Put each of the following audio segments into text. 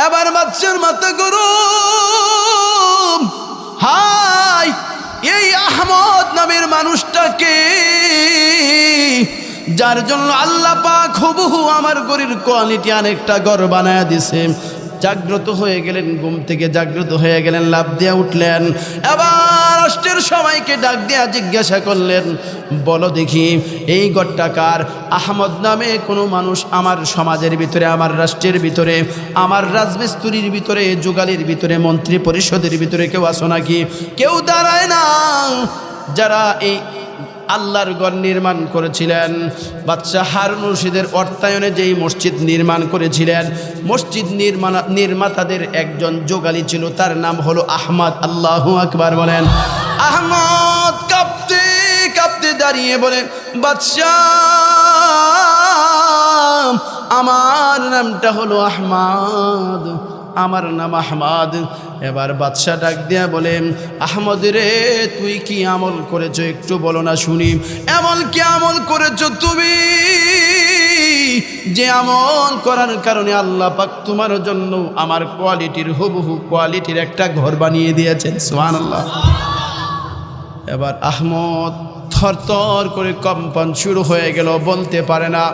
এবার বাচ্চার মাথা গরম। হাই, এই আহমদ নামের মানুষটাকে যার জন্য আল্লাহ পাক হুবহু আমার গরির কোয়ালিটি অনেকটা গড় বানায় দিছে। জাগ্রত হয়ে গেলেন, ঘুম থেকে জাগ্রত হয়ে গেলেন, লাফ দিয়ে উঠলেন। এবার রাষ্ট্রের সবাইকে ডাক দিয়া জিজ্ঞাসা করলেন, বলো দেখি এই গড়টা কার? আহমদ নামে কোনো মানুষ আমার সমাজের ভিতরে, আমার রাষ্ট্রের ভিতরে, আমার রাজমিস্ত্রির ভিতরে, যুগালির ভিতরে, মন্ত্রী পরিষদের ভিতরে কেউ আসো নাকি? কেউ দাঁড়ায় না। যারা এই আল্লাহর ঘর নির্মাণ করেছিলেন, বাদশাহ হারুন রশিদের অর্থায়নে যেই মসজিদ নির্মাণ করেছিলেন, মসজিদ নির্মাতাদের একজন যোগালী ছিল, তার নাম হলো আহমদ। আল্লাহু আকবার বলেন। আহমদ কাঁপতে কাঁপতে দাঁড়িয়ে বলে, বাদশাহ আমার নামটা হলো আহমদ, আমার নাম আহমদ। এবার বাদশা ডাক দিয়া বলেন, আহমদ রে, তুই কি আমল করেছো একটু বলো না শুনি। এমন কি আমল করেছো তুমি যে আমল করার কারণে আল্লাহ পাক তোমার জন্য আমার কোয়ালিটির হুবহু কোয়ালিটির একটা ঘর বানিয়ে দিয়েছেন? সুবহানাল্লাহ। এবার আহমদ থরথর করে কম্পন শুরু হয়ে গেল, বলতে পারে না।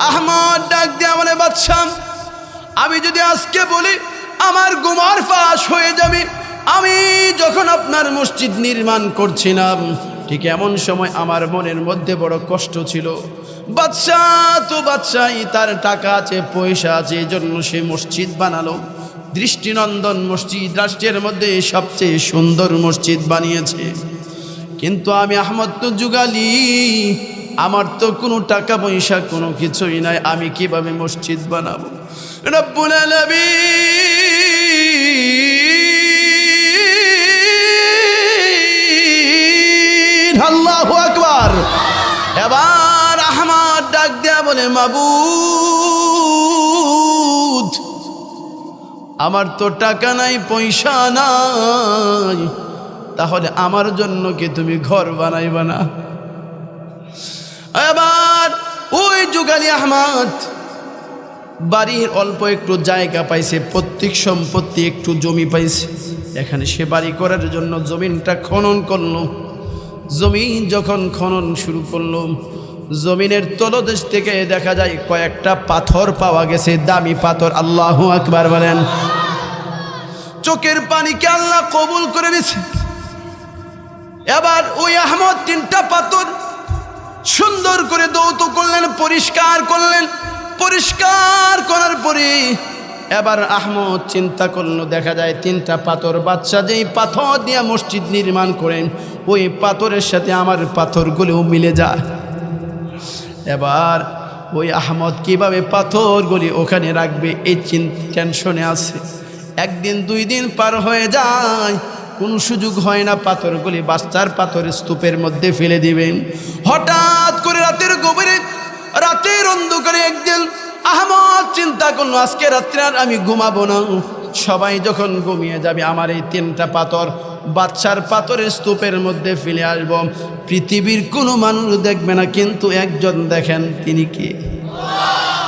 আহমদ ডাক দিয়া বলে, বাদশা আমি যদি আজকে বলি আমার গুমার ফাঁস হয়ে যাবে। আমি যখন আপনার মসজিদ নির্মাণ করছিলাম ঠিক এমন সময় আমার মনের মধ্যে বড় কষ্ট ছিল। বাদশাহ তো বাদশাহী, তার টাকা আছে, পয়সা আছে, এই জন্য সে মসজিদ বানালো, দৃষ্টিনন্দন মসজিদ, রাষ্ট্রের মধ্যে সবচেয়ে সুন্দর মসজিদ বানিয়েছে। কিন্তু আমি আহমদ তো যুগালি, আমার তো কোনো টাকা পয়সা কোনো কিছুই নাই, আমি কিভাবে মসজিদ বানাবো? রব্বুল আলামিন, আল্লাহু আকবার। এবার আহমদ ডাক দেয়া বলে, মাবুদ আমার তো টাকা নাই, পয়সা নাই, তাহলে আমার জন্য কি তুমি ঘর বানাইবা না? এবার ওই যুগালি আহমদ বাড়ির অল্প একটু জায়গা পাইছে, পৈতৃক সম্পত্তি একটু জমি পাইছে, এখানে সে বাড়ি করার জন্য জমিনটা খনন করলো। জমিন যখন খনন শুরু করলো, জমিনের তলদেশ থেকে দেখা যায় কয়েকটা পাথর পাওয়া গেছে, দামি পাথর। আল্লাহু আকবার বলেন। চোখের পানিকে আল্লাহ কবুল করে নিছে। এবার ওই আহমদ তিনটা পাথর সুন্দর করে ধৌত করলেন, পরিষ্কার করলেন। পরিষ্কার করার পরে এবার আহমদ চিন্তা করলো, দেখা যায় তিনটা পাথর, বাদশা যেই পাথর দিয়ে মসজিদ নির্মাণ করেন ওই পাথরের সাথে আমার পাথরগুলোও মিলে যায়। এবার ওই আহমদ কিভাবে পাথরগুলি ওখানে রাখবে এই টেনশনে আছে। একদিন দুই দিন পার হয়ে যায়, কোনো সুযোগ হয় না, পাথরগুলি বাচ্চার পাথরের স্তূপের মধ্যে ফেলে দিবেন। হঠাৎ করে রাতের গভীরে, রাতের অন্ধকারে একদিন আহমদ চিন্তা করলো, আজকে রাত্রে আর আমি ঘুমাবো না, সবাই যখন ঘুমিয়ে যাবে আমার এই তিনটা পাথর বাচ্চার পাথরের স্তূপের মধ্যে ফেলে আসব, পৃথিবীর কোনো মানুষ দেখবে না, কিন্তু একজন দেখেন, তিনি কি?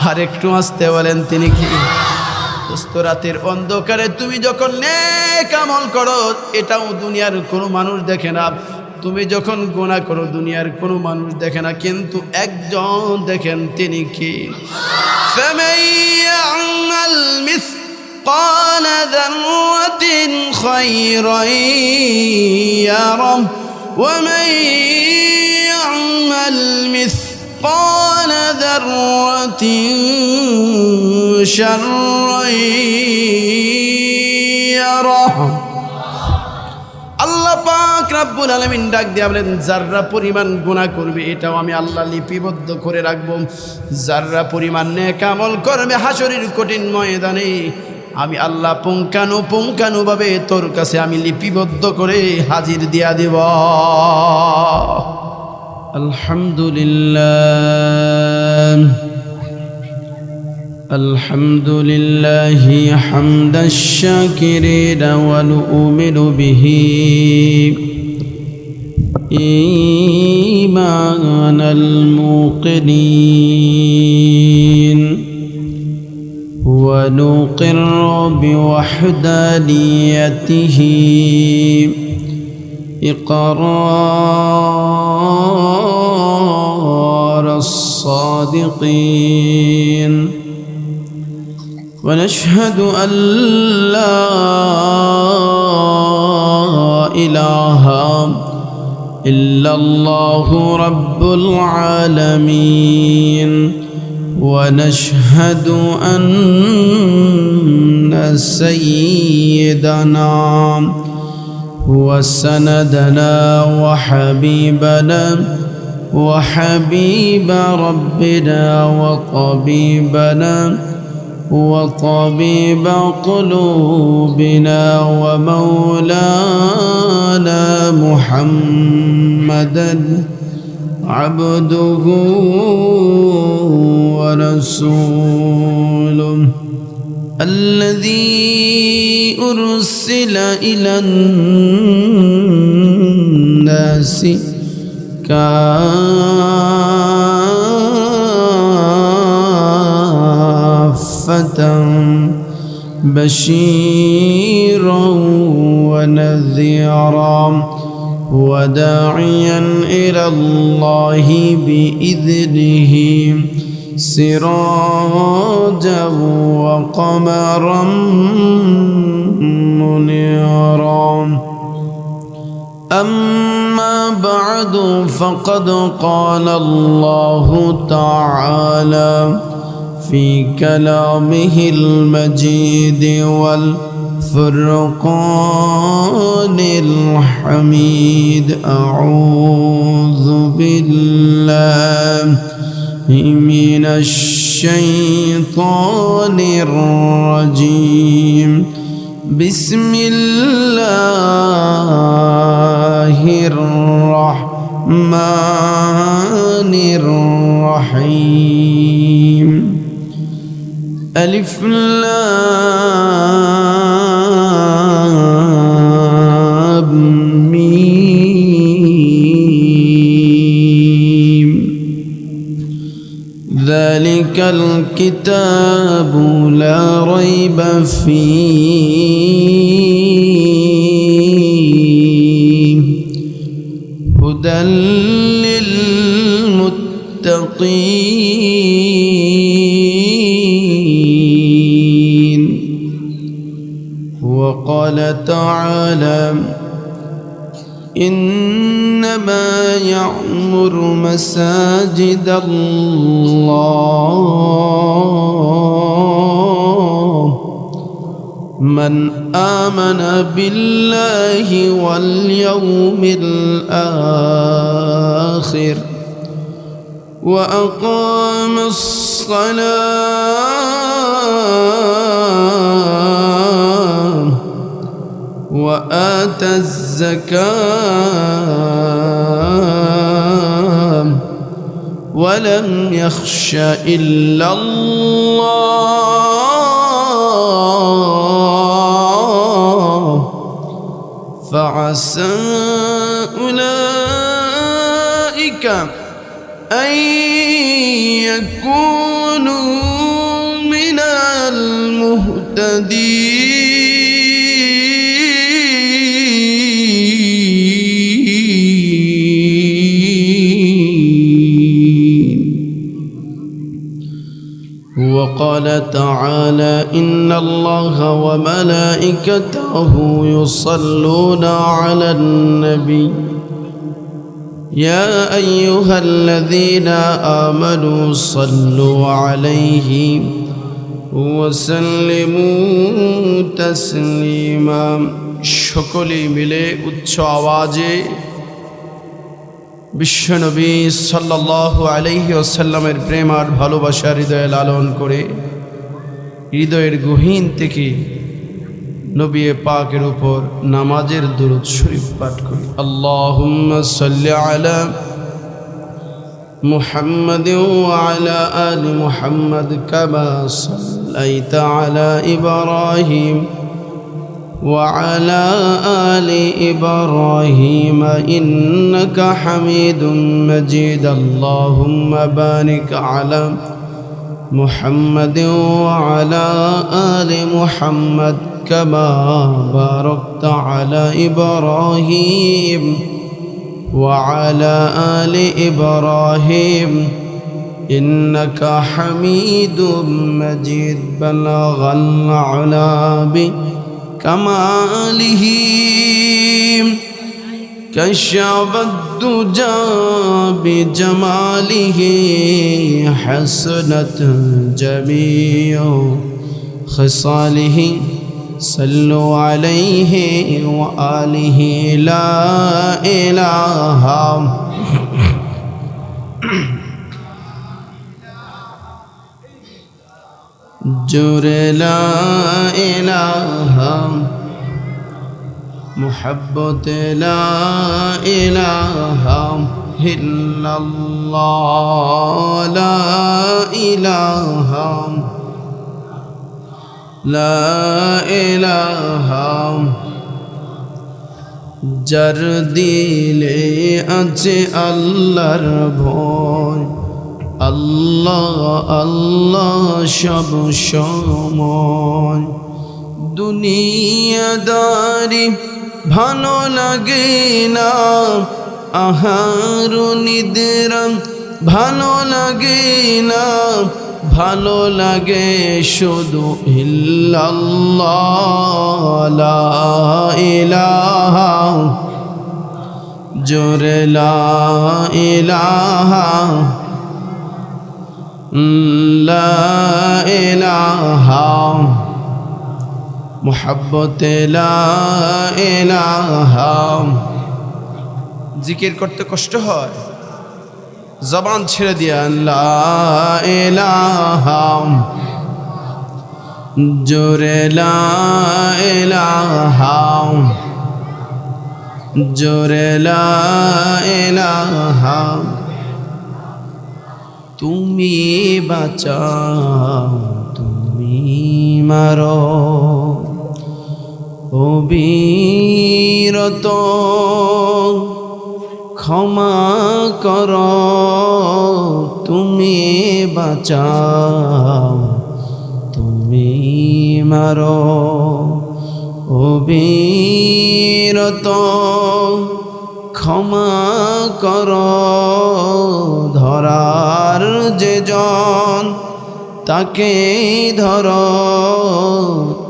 আর একটু আসতে বলেন, তিনি কি? দোস্ত, রাতের অন্ধকারে তুমি যখন নেক আমল করো এটাও দুনিয়ার কোনো মানুষ দেখে না, তুমি যখন গুনাহ করো দুনিয়ার কোনো মানুষ দেখে না, কিন্তু একজন দেখেন, তিনি কি? فَمَن يَعْمَلْ مِثْقَالَ ذَرَّةٍ خَيْرًا يَرَهُ وَمَن يَعْمَلْ مِثْقَالَ ذَرَّةٍ شَرًّا يَرَهُ। আল্লাহ পাক রব্বুল আলামিন ডাক দিয়ে বলেন, যাররা পরিমাণ গুনাহ করবে এটাও আমি আল্লাহ লিপিবদ্ধ করে রাখবো। যাররা পরিমাণ নেক আমল করবে হাসরের কঠিন ময়দানে আমি আল্লাহ পুঙ্খানুপুঙ্খানুভাবে তোর কাছে আমি লিপিবদ্ধ করে হাজির দিয়া দেব। আলহামদুলিল্লাহ, الحمد لله حمد الشاكرين ونؤمن به إيمان الموقنين ونقر بوحدانيته إقرار الصادقين ونشهد أن لا إله إلا الله رب العالمين ونشهد أن سيدنا وسندنا وحبيب ربنا وطبيب قلوبنا ومولانا محمدا عبده ورسوله الذي أرسل إلى الناس كافة بشيرا ونذيرا وداعيا إلى الله بإذنه سراجا وقمرا منيرا أما بعد فقد قال الله تعالى في كلامه المجيد والفرقان الحميد أعوذ بالله من الشيطان الرجيم بسم الله الرحمن الرحيم ألف لام ميم ذلك الكتاب لا ريب فيه هدى للمتقين وقال تعالى إنما يعمر مساجد الله من آمن بالله واليوم الآخر وأقام الصلاة وآتى الزكاة ولم يخش إلا الله فعسى أولئك أن يكونوا من المهتدين وقال تعالى إن الله وملائكته يصلون على النبي يا أيها الذين آمنوا صلوا عليه وسلموا تسليما সকলে মিলে উচ্চ আওয়াজে বিশ্বনবী সাল্লাল্লাহু আলাইহি ওয়াসাল্লামের প্রেম আর ভালোবাসা হৃদয়ে লালন করে হৃদয়ের গহীন থেকে নবী পাকের উপর নামাজের দুরূদ শরীফ পাঠ করি। আল্লাহুম্মা সাল্লি আলা মুহাম্মাদ ওয়া আলা আলি মুহাম্মাদ কামা সাল্লাইতা আলা ইব্রাহিম ওয়া আলা আলি ইব্রাহিম ইন্নাকা হামিদুম মাজিদ। আল্লাহুম্মা বারিক আলা محمد وعلى آل محمد كما باركت على إبراهيم وعلى آل إبراهيم إنك حميد مجيد بلغ العلا بكماله كشف الدجى بجماله حسنت جميع خصاله صلوا عليه وآله لا إله جر لا إله محبت لا إله إلا الله لا إله لا إله যার দিলে আছে আল্লাহর ভয় আল্লাহ আল্লাহ সব সময় দুনিয়াদারি ভালো লাগে না আহার নিদ্রা ভালো লাগে না ভালো লাগে শুধু ইল্লাল্লাহ লা ইলাহা জোরে লা ইলাহা লা ইলাহা মুহাব্বত লা ইলাহা জিকির করতে কষ্ট হয় জবান ছেড়ে দিয়া লা ইলাহা জোরে লা ইলাহা জোরে লা ইলাহা তুমি বাঁচাও তুমি মারো অবিরত ক্ষমা কর তুমি বাঁচাও তুমি মারো অবিরত ক্ষমা কর ধরার যে জন তাকে ধর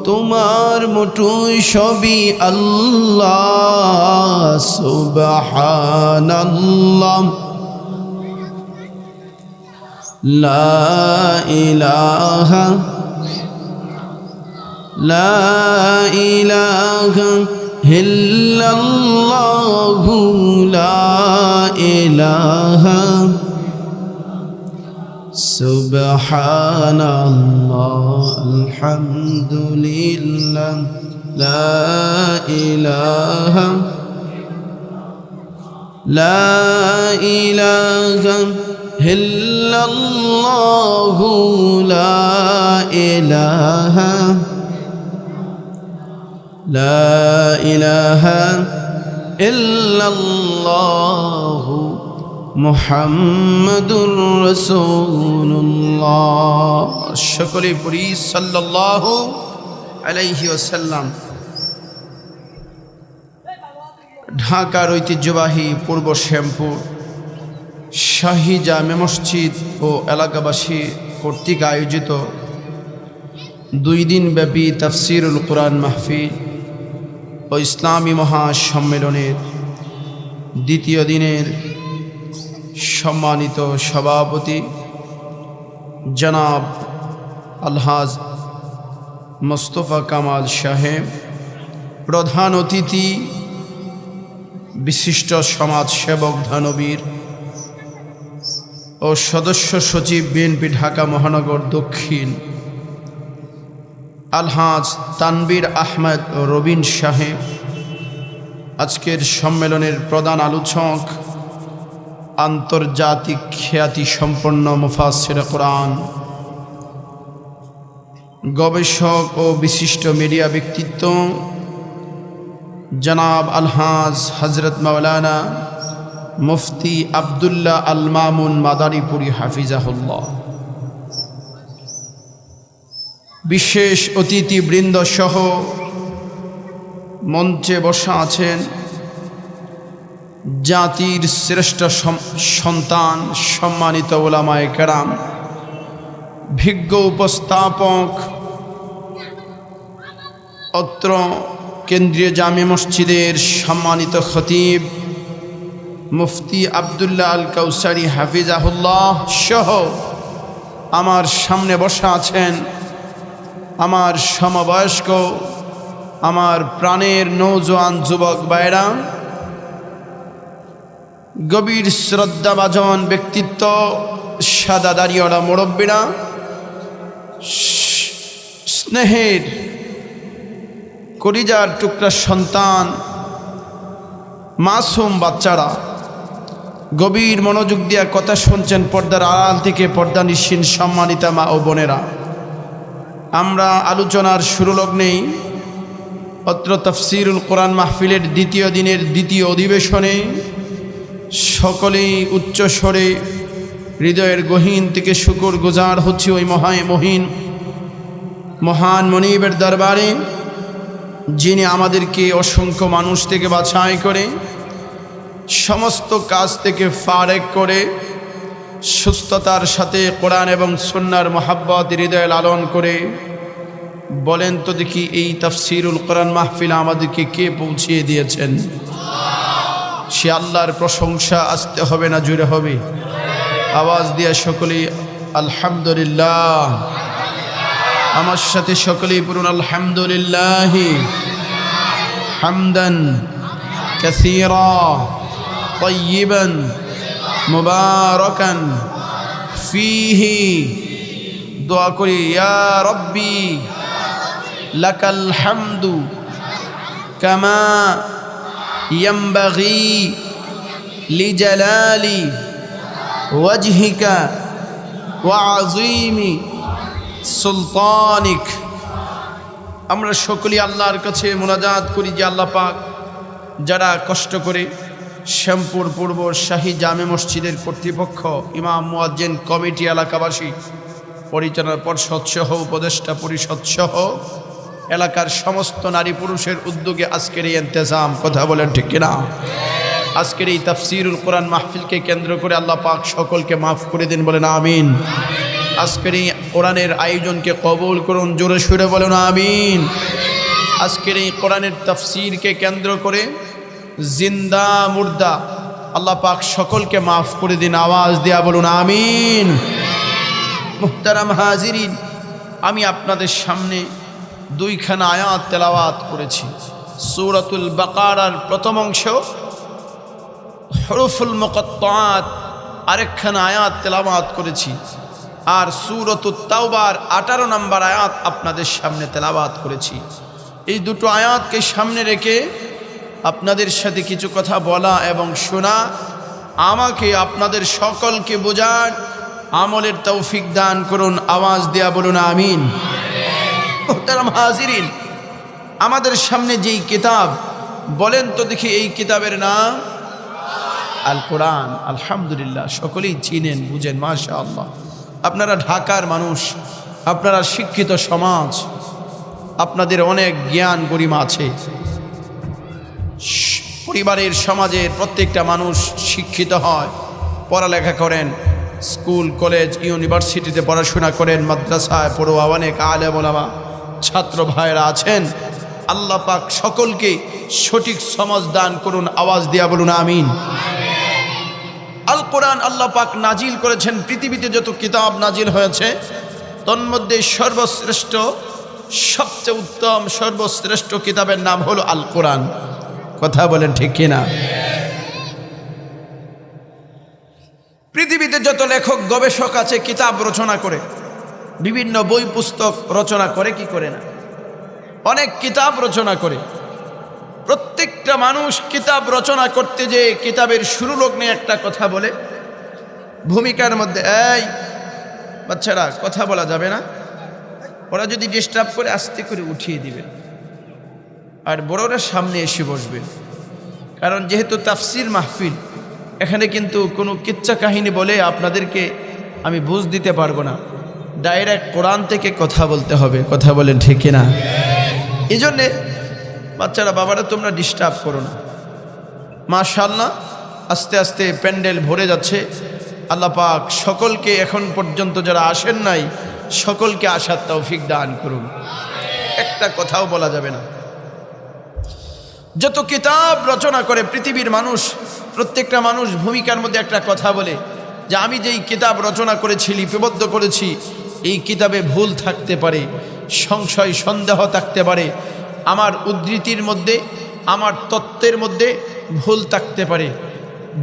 তোমার মুঠোয় সবই আল্লাহ সুবহানাল্লাহ লা ইলাহা লা ইলাহা ইল্লাল্লাহু লা ইলাহা সুবহানাল্লাহ আলহামদুলিল্লাহ লা ইলাহা লা ইলাহা ইল্লাল্লাহু লা ইলাহা লা ইলাহা ইল্লাল্লাহু মুহাম্মাদুর রাসূলুল্লাহ সকলে পড়ি সাল্লাল্লাহু আলাইহি ওয়াসাল্লাম। ঢাকার ঐতিহ্যবাহী পূর্ব শ্যামপুর শাহী জামে মসজিদ ও এলাকাবাসী কর্তৃক আয়োজিত 2 দিনব্যাপী তাফসীরুল কুরআন মাহফিল ও ইসলামী মহাসম্মেলনের দ্বিতীয় দিনের সম্মানিত সভাপতি জনাব আলহাজ মোস্তফা কামাল সাহেব, প্রধান অতিথি বিশিষ্ট সমাজ সেবক দানবীর ও সদস্য সচিব বিএনপি ঢাকা মহানগর দক্ষিণ আলহাজ তানবীর আহমেদ রবিন সাহেব, আজকের সম্মেলনের প্রধান আলোচক আন্তর্জাতিক খ্যাতি সম্পন্ন মুফাসসির কোরআন, গবেষক ও বিশিষ্ট মিডিয়া ব্যক্তিত্ব জনাব আলহাজ হজরত মাওলানা মুফতি আব্দুল্লাহ আল মামুন মাদারীপুরি হাফিজাহুল্লাহ, বিশেষ অতিথিবৃন্দ সহ মঞ্চে বসা আছেন জাতির শ্রেষ্ঠ সন্তান সম্মানিত উলামায়ে কেরাম, ভিজ্ঞ উপস্থাপক, অত্র কেন্দ্রীয় জামে মসজিদের সম্মানিত খতিব মুফতি আব্দুল্লাহ আল কাউসারি হাফিজাহুল্লাহ সহ আমার সামনে বসা আছেন আমার সমবয়স্ক, আমার প্রাণের নৌজওয়ান যুবক ভাইরা, গভীর শ্রদ্ধাভাজন ব্যক্তিত্ব, সাদা দাড়িওয়ালা মুরব্বীরা, স্নেহের কলিজার টুকরা সন্তান, মাসুম বাচ্চারা, গভীর মনোযোগ দিয়া কথা শুনছেন পর্দার আড়াল থেকে পর্দানিসীন সম্মানিতা মা ও বোনেরা। আমরা আলোচনার শুরু লগ্নেই অত্র তাফসীরুল কোরআন মাহফিলের দ্বিতীয় দিনের দ্বিতীয় অধিবেশনে সকলেই উচ্চ স্বরে হৃদয়ের গহীন থেকে শুকর গুজার হচ্ছে ওই মহান মনিবের দরবারে, যিনি আমাদেরকে অসংখ্য মানুষ থেকে বাছাই করে সমস্ত কাজ থেকে ফারেক করে সুস্থতার সাথে কোরআন এবং সুন্নাহর মহাব্বত হৃদয়ে লালন করে। বলেন তো দেখি, এই তাফসীরুল কোরআন মাহফিল আমাদেরকে কে পৌঁছিয়ে দিয়েছেন? সে আল্লাহর প্রশংসা আসতে হবে না জুড়ে হবে? আওয়াজ দিয়া সকলেই আলহামদুলিল্লাহ। আমার সাথে সকলেই পড়ুন আলহামদুলিল্লাহ হামদান কাসীরা তাইয়িবান মুবারাকান ফীহি। দোয়া করি, ইয়া রাব্বি লাকাল হামদু কামা ইয়ানবাগি লিজালালি ওয়াজহিকা ওয়া আযীমি সুলতানিক। আমরা সকলেই আল্লাহর কাছে মুনাজাত করি যে আল্লাহ পাক যারা কষ্ট করে শ্যামপুর পূর্ব শাহী জামে মসজিদের কর্তৃপক্ষ, ইমাম, মুয়াজ্জিন, কমিটি, এলাকাবাসী, পরিচালনা পর্ষদ সহ উপদেষ্টা পরিষদ সহ এলাকার সমস্ত নারী পুরুষের উদ্যোগে আজকের এই ইন্তেজাম, কথা বলেন ঠিক কিনা? আজকের এই তাফসীরুল কোরআন মাহফিলকে কেন্দ্র করে আল্লাহ পাক সকলকে মাফ করে দিন, বলেন আমিন। আজকের এই কোরআনের আয়োজনকে কবুল করুন, জোরে সুরে বলেন আমিন। আজকের এই কোরআনের তাফসীরকে কেন্দ্র করে জিন্দা মুর্দা আল্লাহ পাক সকলকে মাফ করে দিন, আওয়াজ দিয়া বলুন আমিন। মুহতারাম হাজিরিন, আমি আপনাদের সামনে দুইখানা আয়াত তেলাওয়াত করেছি। সূরাতুল বাকারার প্রথম অংশ হুরুফুল মুকাত্তাআত আরেকখানা আয়াত তেলাওয়াত করেছি, আর সূরাতুত তাওবার 18 নম্বর আয়াত আপনাদের সামনে তেলাওয়াত করেছি। এই দুটো আয়াতকে সামনে রেখে আপনাদের সাথে কিছু কথা বলা এবং শোনা, আমাকে আপনাদের সকলকে বোঝার আমলের তৌফিক দান করুন, আওয়াজ দেয়া বলুন আমিন। মুহতারাম হাজিরিন, আমাদের সামনে যেই কিতাব, বলেন তো দেখি এই কিতাবের নাম আল কোরআন। আলহামদুলিল্লাহ, সকলেই চিনেন বুঝেন, মাশাআল্লাহ। আপনারা ঢাকার মানুষ, আপনারা শিক্ষিত সমাজ, আপনাদের অনেক জ্ঞান গরিমা আছে। পরিবারের, সমাজের প্রত্যেকটা মানুষ শিক্ষিত হয়, পড়ালেখা করেন, স্কুল, কলেজ, ইউনিভার্সিটিতে পড়াশোনা করেন, মাদ্রাসায় পড়ুয়া অনেক আলেম ওলামা ছাত্র ভাইরা আছেন। আল্লাহ পাক সকলকে সঠিক সমাজ দান করুন, আওয়াজ দিয়া বলুন আমিন। আল কোরআন আল্লাহ পাক নাজিল করেছেন, পৃথিবীতে যত কিতাব নাজিল হয়েছে তন্মধ্যে সর্বশ্রেষ্ঠ, সবচেয়ে উত্তম, সর্বশ্রেষ্ঠ কিতাবের নাম হলো আল কোরআন, কথা বলেন ঠিক কিনা? পৃথিবীতে যত লেখক গবেষক আছে কিতাব রচনা করে, বিভিন্ন বই পুস্তক রচনা করে, কি করে না, অনেক কিতাব রচনা করে। প্রত্যেকটা মানুষ কিতাব রচনা করতে যে কিতাবের শুরু লগ্নে একটা কথা বলে, ভূমিকার মধ্যে, এই বাচ্চারা কথা বলা যাবে না, ওরা যদি ডিস্টার্ব করে আস্তে করে উঠিয়ে দিবেন, আর বড়রা সামনে এসে বসবেন। কারণ যেহেতু তাফসির মাহফিল, এখানে কিন্তু কোনো কিচ্ছা কাহিনী বলে আপনাদেরকে আমি বুঝ দিতে পারবো না। ডাইরেক্ট কোরআন থেকে কথা বলতে হবে। কথা বলেন ঠিক কিনা? এই জন্যে বাচ্চারা, বাবারা, তোমরা ডিস্টার্ব করো না। মাশাআল্লাহ, আস্তে আস্তে প্যান্ডেল ভরে যাচ্ছে। আল্লাহ পাক সকলকে, এখন পর্যন্ত যারা আসেন নাই, সকলকে আসার তৌফিক দান করুন। একটা কথাও বলা যাবে না। যত কিতাব রচনা করে পৃথিবীর মানুষ, প্রত্যেকটা মানুষ ভূমিকার মধ্যে একটা কথা বলে যে আমি যেই কিতাব রচনা করেছি, লিপিবদ্ধ করেছি, এই কিতাবে ভুল থাকতে পারে, সংশয় সন্দেহ থাকতে পারে, আমার উদ্ধৃতির মধ্যে, আমার তত্ত্বের মধ্যে ভুল থাকতে পারে।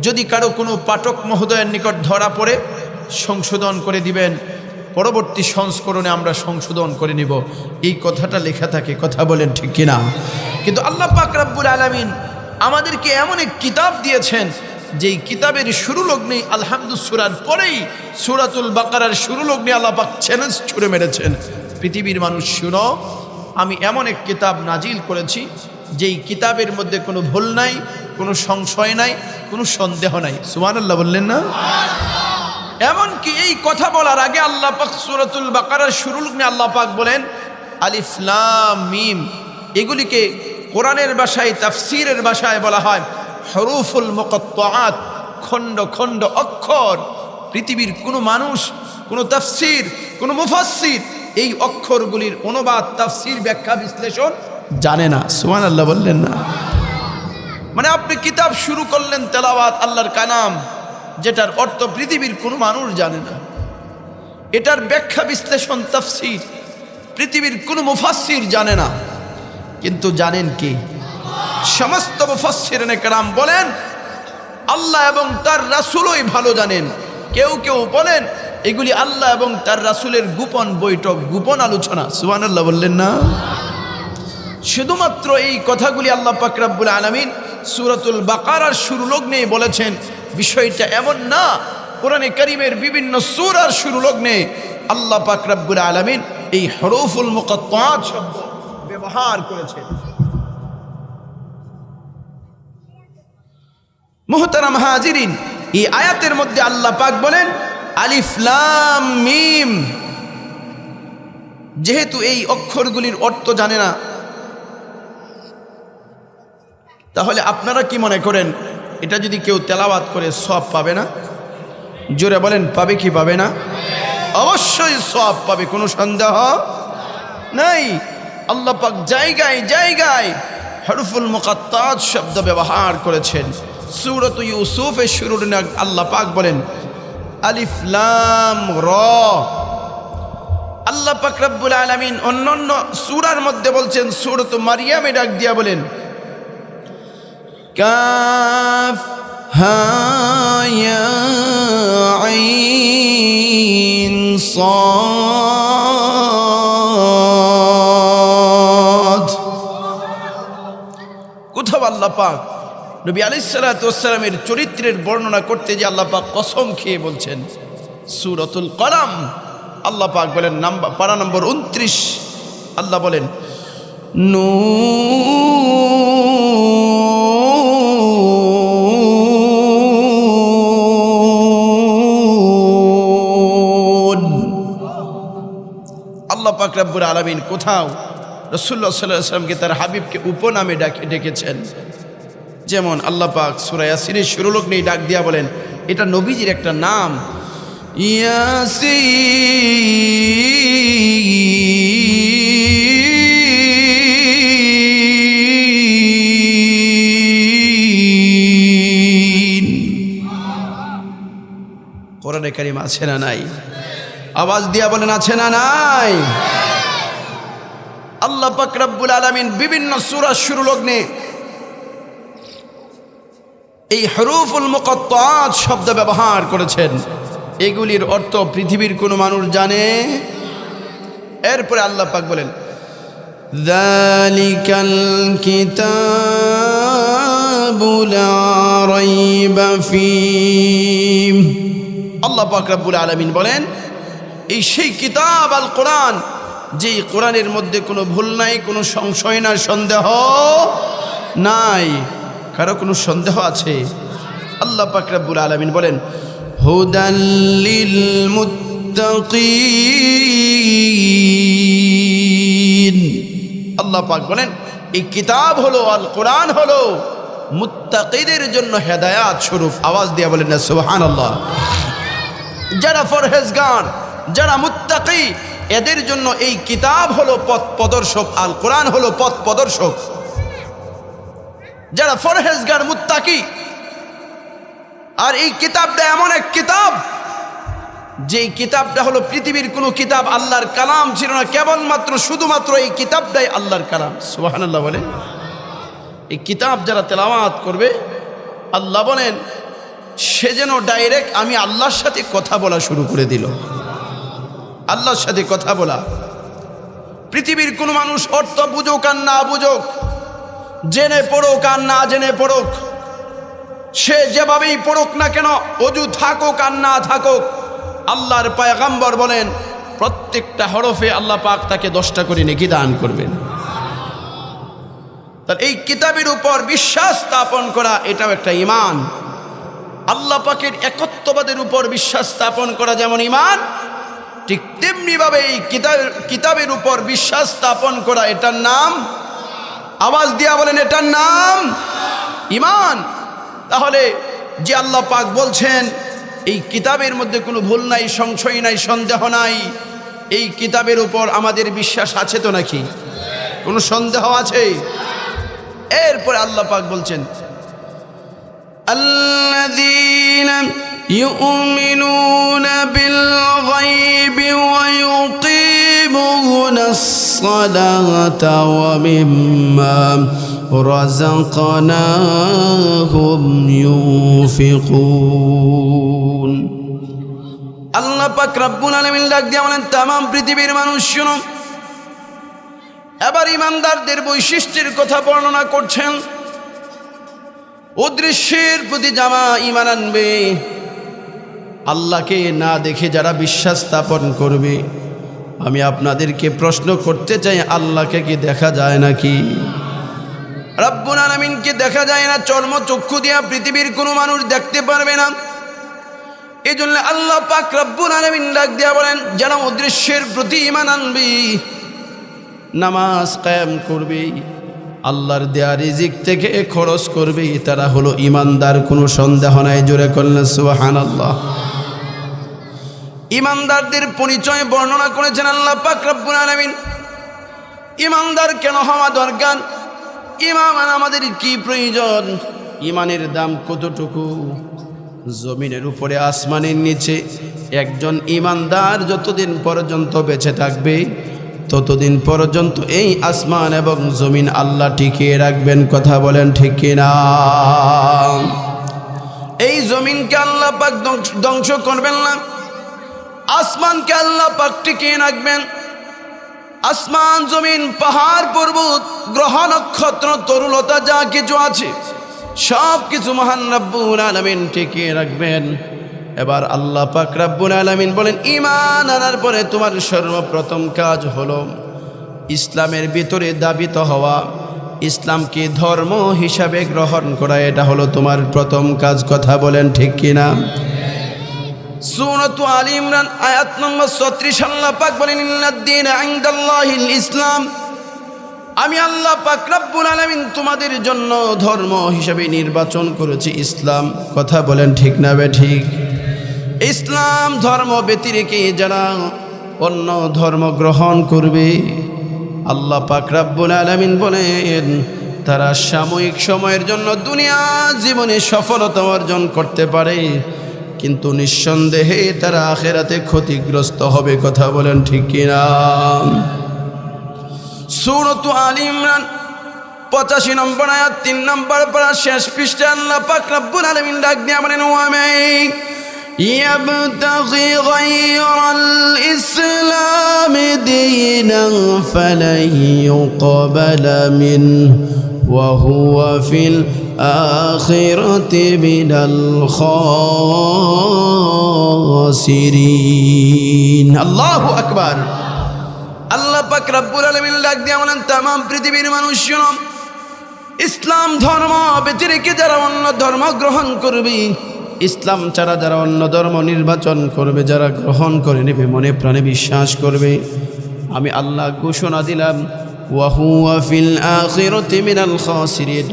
যদি কারো কোনো পাঠক মহোদয়ের নিকট ধরা পড়ে, সংশোধন করে দিবেন, পরবর্তী সংস্করণে আমরা সংশোধন করে নিব, এই কথাটা লেখা থাকে। কথা বলেন ঠিক কিনা? কিন্তু আল্লাহ পাক রব্বুল আলামিন আমাদেরকে এমন এক কিতাব দিয়েছেন, যেই কিতাবের শুরু লগ্নেই আলহামদু সূরার পরেই সূরাতুল বাকারার শুরু লগ্নে আল্লাহ পাক চ্যালেঞ্জ ছুড়ে মেরেছেন, পৃথিবীর মানুষ শুনো, আমি এমন এক কিতাব নাজিল করেছি যেই কিতাবের মধ্যে কোনো ভুল নাই, কোনো সংশয় নাই, কোনো সন্দেহ নাই। সুবহানাল্লাহ বললেন না? এমনকি এই কথা বলার আগে আল্লাহ পাক সূরাতুল বাকারার শুরু লগ্নে আল্লাহ পাক বলেন আলিফ লাম মিম। এগুলিকে কোরআনের ভাষায়, তাফসীরের ভাষায় বলা হয় হরুফুল মুকাত্তাআত, খণ্ড খণ্ড অক্ষর। পৃথিবীর কোনো মানুষ, কোনো তাফসীর, কোনো মুফাসসির এই অক্ষরগুলির অনুবাদ, তাফসীর, ব্যাখ্যা, বিশ্লেষণ জানে না। সুবহানাল্লাহ বললেন না? মানে আপনি কিতাব শুরু করলেন, তেলাওয়াত আল্লাহর কালাম, যেটার অর্থ পৃথিবীর কোনো মানুষ জানে না, এটার ব্যাখ্যা, বিশ্লেষণ, তাফসীর পৃথিবীর কোনো মুফাসসির জানে না। কিন্তু জানেন কি? সমস্ত মুফাসসিরিনে কেরাম বলেন আল্লাহ এবং তার রাসূলই ভালো জানেন। কেউ কেউ বলেন এগুলি আল্লাহ এবং তার রাসূলের গোপন বৈঠক, গোপন আলোচনা। সুবহানাল্লাহ বললেন না? শুধুমাত্র এই কথাগুলি আল্লাহ পাক রব্বুল আলামিন সূরাতুল বাকারার শুরু লগ্নে বলেছেন, বিষয়টা এমন না। কোরআনে কারীমের বিভিন্ন সূরার শুরু লগ্নে আল্লাহ পাক রব্বুল আলামিন এই হরফুল মুকাত্তাআত শব্দ ব্যবহার করেছেন। মুহতারাম হাজিরিন, এই আয়াতের মধ্যে আল্লাহ পাক বলেন আলিফ লাম মিম। যেহেতু এই অক্ষরগুলির অর্থ জানে না, তাহলে আপনারা কি মনে করেন এটা যদি কেউ তেলাওয়াত করে সওয়াব পাবে না? জোরে বলেন, পাবে কি পাবে না? অবশ্যই সওয়াব পাবে, কোনো সন্দেহ নাই। আল্লাহ পাক জায়গায় জায়গায় হরফুল মুকাত্তাআত শব্দ ব্যবহার করেছেন। সূরাত ইউসুফের শুরুতে আল্লাহ পাক বলেন আলিফ লাম র। আল্লাহ পাক রব্বুল আলামিন অন্যান্য সূরার মধ্যে বলছেন, সূরাত মারইয়ামে ডাক দিয়া বলেন কাফ হা ইয়া আইন সাদ। কোথাও আল্লাহ পাক নবী আলাইহিস সালাতু ওয়াস সালামের চরিত্রের বর্ণনা করতে যে আল্লাহ পাক কসম খেয়ে বলছেন, সূরাতুল কলম আল্লাহ পাক বলেন পারা নম্বর 29, আল্লাহ বলেন নুন। আল্লাহ পাক রব্বুল আলামিন কোথাও রাসূলুল্লাহ সাল্লাল্লাহু আলাইহি ওয়াসাল্লামকে তার হাবিবকে উপনামে ডেকেছেন। যেমন আল্লাহ পাক সূরা ইয়াসিনের শুরু লগ্নেই ডাক দিয়া বলেন এটা নবীজির একটা নাম, ইয়াসিন। কোরআনে কারীম আছে না নাই? আওয়াজ দিয়া বলেন আছে না নাই? আল্লাহ পাক রব্বুল আলামিন বিভিন্ন সূরার শুরু লগ্নে এই হরফুল মুকাত্তাআত শব্দ ব্যবহার করেছেন। এগুলির অর্থ পৃথিবীর কোনো মানুষ জানে? এরপরে আল্লাহ পাক বলেন যালিকাল কিতাবু লা রাইবা ফীহ। আল্লাহ পাক রব্বুল আলামিন বলেন এই সেই কিতাব আল কোরআন, যেই কোরআনের মধ্যে কোনো ভুল নাই, কোনো সংশয় না, সন্দেহ নাই। কারো কোনো সন্দেহ আছে? আল্লাহ পাক রব্বুল আলামিন বলেন হুদাল লিল للمتقين আল্লাহ পাক বলেন এই কিতাব হলো আল কোরআন হলো মুত্তাকিদের জন্য হেদায়াত স্বরূপ। আওয়াজ দিয়ে বলেন না সুবহানাল্লাহ। যারা ফরহেজগার, যারা মুত্তাকি, এদের জন্য এই কিতাব হলো পথ প্রদর্শক, আল কোরআন হলো পথ প্রদর্শক। যারা ফরহেজগার, মুত্তাকি, আর এই কিতাবটা এমন এক কিতাব যে কিতাবটা হলো পৃথিবীর কোনো কিতাব আল্লাহর কালাম ছিল না, কেবলমাত্র শুধুমাত্র এই কিতাবটাই আল্লাহর কালাম। সুবহানাল্লাহ বলেন। এই কিতাব যারা তেলাওয়াত করবে, আল্লাহ বলেন সে যেন ডাইরেক্ট আমি আল্লাহর সাথে কথা বলা শুরু করে দিল। আল্লাহর সাথে কথা বলা। পৃথিবীর কোনো মানুষ অর্থ বুঝুক আর না বুঝুক, জেনে পড়ুক আর না জেনে পড়ুক, সে যেভাবেই পড়ুক না কেন, অজু থাকুক আর না থাকুক, আল্লাহর পয়গম্বর বলেন প্রত্যেকটা হরফে আল্লাহ পাক তাকে 10টা করে নেকি দান করবেন। তার এই কিতাবের উপর বিশ্বাস স্থাপন করা এটাও একটা ঈমান। আল্লাহ পাকের একত্ববাদের উপর বিশ্বাস স্থাপন করা যেমন ঈমান, ঠিক তেমনিভাবে এই কিতাবের উপর বিশ্বাস স্থাপন করা এটার নাম, আওয়াজ দিয়া বলেন এটার নাম ঈমান। তাহলে যে আল্লাহ পাক বলছেন এই কিতাবের মধ্যে কোনো ভুল নাই, সংশয় নাই, সন্দেহ নাই, এই কিতাবের উপর আমাদের বিশ্বাস আছে তো নাকি? কোনো সন্দেহ আছে? এরপরে আল্লাহ পাক বলছেন আল্লাযীনা ইউমিনুনা বিল গায়বি ওয়া ইউকিমুনাস সালাতা ওয়া মিম্মা রাযাকনাহুম ইউনফিকুন। আল্লাহ পাক রব্বুল আলামিন ডাক দিয়ে বলেন तमाम পৃথিবীর মানুষ শুনো। এবার ইমানদারদের বৈশিষ্ট্যের কথা বর্ণনা করছেন। অদৃশ্যের প্রতি যারা ঈমান আনবে, আল্লাহকে না দেখে যারা বিশ্বাস স্থাপন করবে, আমি আপনাদেরকে প্রশ্ন করতে চাই, আল্লাহকে কি দেখা যায় নাকি? রব্বুল আলামিনকে দেখা যায় না, চর্মচক্ষু দিয়া পৃথিবীর কোনো মানুষ দেখতে পারবে না। এই জন্য আল্লাহ পাক রব্বুল আলামিন ডাক দিয়া বলেন যারা অদৃশ্যের প্রতি ঈমান আনবে, নামাজ কায়েম করবে, আল্লাহর দেয়া রিজিক থেকে খরচ করবে, তারা হলো ঈমানদার, কোনো সন্দেহ নাই। জোরে করলেন সুবহানাল্লাহ। ঈমানদারদের পরিচয় বর্ণনা করেছেন আল্লাহ পাক রব্বুল আলামিন। ঈমানদার কেন হওয়া দরকার? ঈমান আমাদের কি প্রয়োজন? ঈমানের দাম কতটুকু? জমিনের উপরে আসমানের নিচে একজন ঈমানদার যতদিন পর্যন্ত বেঁচে থাকবে, ততদিন পর্যন্ত এই আসমান এবং জমিন আল্লাহ টিকিয়ে রাখবেন। কথা বলেন ঠিক কিনা? এই জমিনকে আল্লাহ পাক ধ্বংস করবেন না, আসমানকে আল্লাহ পাক টিকিয়ে রাখবেন। আসমান, জমিন, পাহাড়, পর্বত, গ্রহ, নক্ষত্র, তরুলতা যা কিছু আছে সব কিছু মহান রব্বুল আলামিন টিকিয়ে রাখবেন। এবার আল্লাহ পাক রব্বুল আলামিন বলেন ঈমান আনার পরে তোমার সর্বপ্রথম কাজ হলো ইসলামের ভিতরে দাবিত হওয়া, ইসলামকে ধর্ম হিসাবে গ্রহণ করা, এটা হলো তোমার প্রথম কাজ। কথা বলেন ঠিক কিনা? সূরাত আলে ইমরান আয়াত নম্বর 36 আল্লাহ পাক বলেন ইন্নাদ-দীনা ইনদাল্লাহিল ইসলাম, আমি আল্লাহ পাক রব্বুল আলামিন তোমাদের জন্য ধর্ম হিসাবে নির্বাচন করেছি ইসলাম। কথা বলেন ঠিক না বে ঠিক? ইসলাম ধর্ম ব্যতিরেকে যারা অন্য ধর্ম গ্রহণ করবে, আল্লাহ পাক রব্বুল আলামিন বলেন তারা সাময়িক সময়ের জন্য দুনিয়া জীবনে সফলতা অর্জন করতে পারে, কিন্তু নিঃসন্দেহে তারা আখিরাতে ক্ষতিগ্রস্ত হবে। কথা বলেন ঠিক কিনা? সূরাত আলে ইমরান 85 নম্বর আয়াত 3 নম্বর পারা শেষ পৃষ্ঠা আল্লাহ পাক রব্বুল আলামিন ডাক দিয়ে বলেন ওয়া মান ইয়াবতাগি গায়রাল ইসলাম দীনান ফালান ইউকবালা মিনহু ওয়া হুয়া ফিল আখিরাতি মিনাল খাসিরিন। আল্লাহু আকবার। আল্লাহ পাক রব্বুল আলামিন ডাক দিয়ে বলেন तमाम পৃথিবীর মানুষ শুনো, ইসলাম ধর্ম ব্যতিরেকে যারা অন্য ধর্ম গ্রহণ করবে, ইসলাম ছাড়া যারা অন্য ধর্ম নির্বাচন করবে, যারা গ্রহণ করে নেবে, মনে প্রাণে বিশ্বাস করবে, আমি আল্লাহ ঘোষণা দিলাম ওয়াহুয়া ফিল আখিরাতি মিনাল খাসিরিন,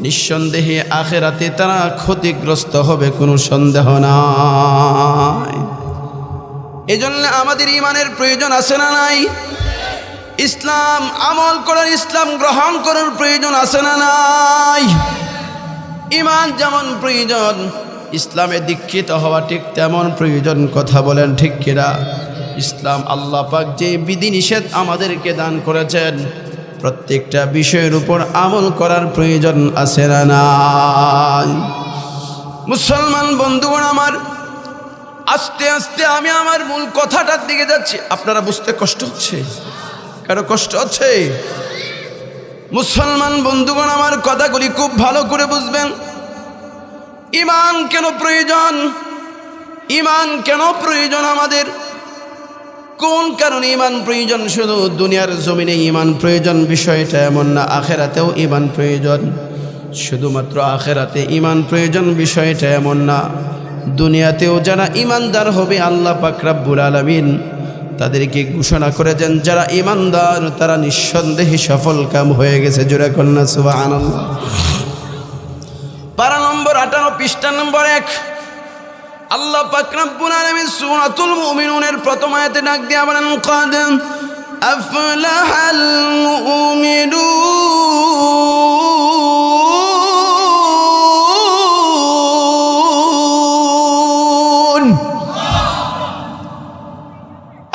নিঃসন্দেহে আখিরাতে তারা ক্ষতিগ্রস্ত হবে, কোনো সন্দেহ নাই। এজন্য আমাদের ঈমানের প্রয়োজন আছে না নাই? ইসলাম আমল করার, ইসলাম গ্রহণ করার প্রয়োজন আছে না নাই? ঈমান যেমন প্রয়োজন, ইসলামে দীক্ষিত হওয়া ঠিক তেমন প্রয়োজন। কথা বলেন ঠিক কিনা? ইসলাম আল্লাহ পাক যে বিধিনিষেধ আমাদেরকে দান করেছেন, প্রত্যেকটা বিষয়ের উপর আমল করার প্রয়োজন আছে না নাই? মুসলমান বন্ধুগণ আমার, আস্তে আস্তে আমি আমার মূল কথাটার দিকে যাচ্ছি। আপনারা বুঝতে কষ্ট হচ্ছে? কারো কষ্ট হচ্ছে? মুসলমান বন্ধুগণ আমার, কথাগুলি খুব ভালো করে বুঝবেন। ঈমান কেন প্রয়োজন? ঈমান কেন প্রয়োজন আমাদের? কোন কারণে ঈমান প্রয়োজন? শুধু দুনিয়ার জমিনে ঈমান প্রয়োজন বিষয়টা এমন না, আখিরাতেও ঈমান প্রয়োজন। শুধুমাত্র আখিরাতে ঈমান প্রয়োজন বিষয়টা এমন না, দুনিয়াতেও যারা ঈমানদার হবে আল্লাহ পাক রব্বুল আলামিন তাদেরকে ঘোষণা করেছেন, যারা ঈমানদার তারা নিঃসন্দেহে সফল কাম হয়ে গেছে। জোরে কন্যা সুবহানাল্লাহ। পারা নম্বর 58 পৃষ্ঠা নম্বর 1, আল্লাহ পাক রব্বুল আলামিন সূরাতুল মুমিনুনের প্রথম আয়াতে ডাক দিয়ে বলেন, ক্বাদ আফলাহাল মুমিনুন।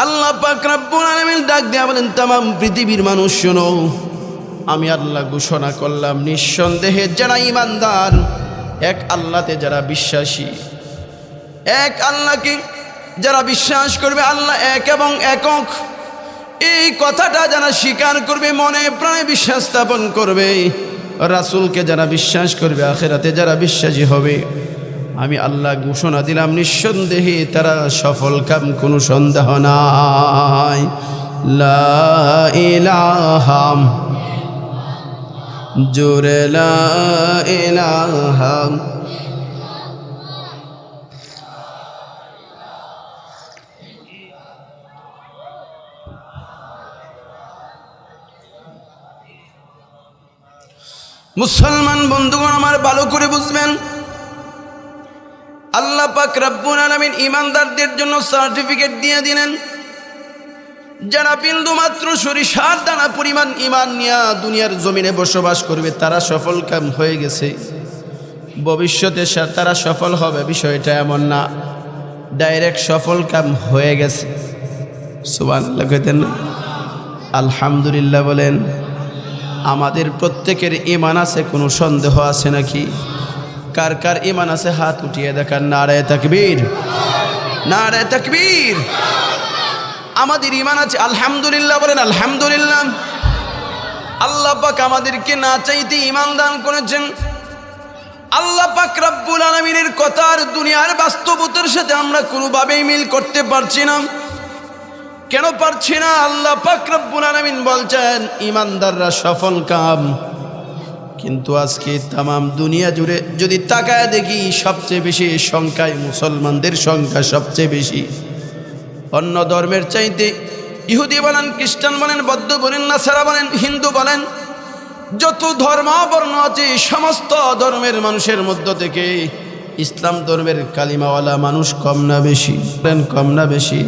আল্লাহ পাক রব্বুল আলামিন ডাক দিয়ে বলেন, तमाम পৃথিবীর মানুষ শোনো, আমি আল্লাহ ঘোষণা করলাম, নিঃসন্দেহে যারা ঈমানদার, এক আল্লাহতে যারা বিশ্বাসী, এক আল্লাহকে যারা বিশ্বাস করবে, আল্লাহ এক এবং একক, এই কথাটা যারা স্বীকার করবে, মনে প্রাণে বিশ্বাস স্থাপন করবে, রাসূলকে যারা বিশ্বাস করবে, আখিরাতে যারা বিশ্বাসী হবে, আমি আল্লাহ ঘোষণা দিলাম নিঃসন্দেহে তারা সফল কাম, কোনো সন্দেহ নাই। লা ইলাহা, জোরে লা ইলাহা। মুসলমান বন্ধুগণ আমার, ভালো করে বুঝবেন, আল্লাহ পাক রব্বুল আলামিন ঈমানদারদের জন্য সার্টিফিকেট দিয়ে দিলেন, যারা বিন্দু মাত্র সরিষার দানা পরিমাণ ঈমান নিয়ে দুনিয়ার জমিনে বসবাস করবে তারা সফল কাম হয়ে গেছে। ভবিষ্যতে তারা সফল হবে বিষয়টা এমন না, ডাইরেক্ট সফল কাম হয়ে গেছে। সুবহানাল্লাহ কইতেন না? আলহামদুলিল্লাহ বলেন। আমাদের প্রত্যেকের ঈমান আছে, কোনো সন্দেহ আছে নাকি? কার কার ঈমান আছে হাত উঠিয়ে দেখান। নারায়ে তাকবীর, নারায়ে তাকবীর। আমাদের ঈমান আছে, আলহামদুলিল্লাহ বলেন। আলহামদুলিল্লাহ। আল্লাহ পাক আমাদেরকে না চাইতে ঈমান দান করেছেন। আল্লাহ পাক রব্বুল আলামিনের কথা আর দুনিয়ার বাস্তবতার সাথে আমরা কোনোভাবেই মিল করতে পারছি না। কেন পারছি না? আল্লাহ পাক রব্বুল আলামিন বলছেন ঈমানদাররা সফল কাম, কিন্তু আজকে তামাম দুনিয়া জুড়ে যদি তাকায় দেখি, সবচেয়ে বেশি সংখ্যায় মুসলমানদের সংখ্যা সবচেয়ে বেশি। অন্য ধর্মের চাইতে ইহুদি বলেন, খ্রিস্টান বলেন, বৌদ্ধ বলেন, নাসারা বলেন, হিন্দু বলেন, যত ধর্মাবর্ণ আছে সমস্ত ধর্মের মানুষের মধ্য থেকে ইসলাম ধর্মের কালিমাওয়ালা মানুষ কম না বেশি? কম না বেশি?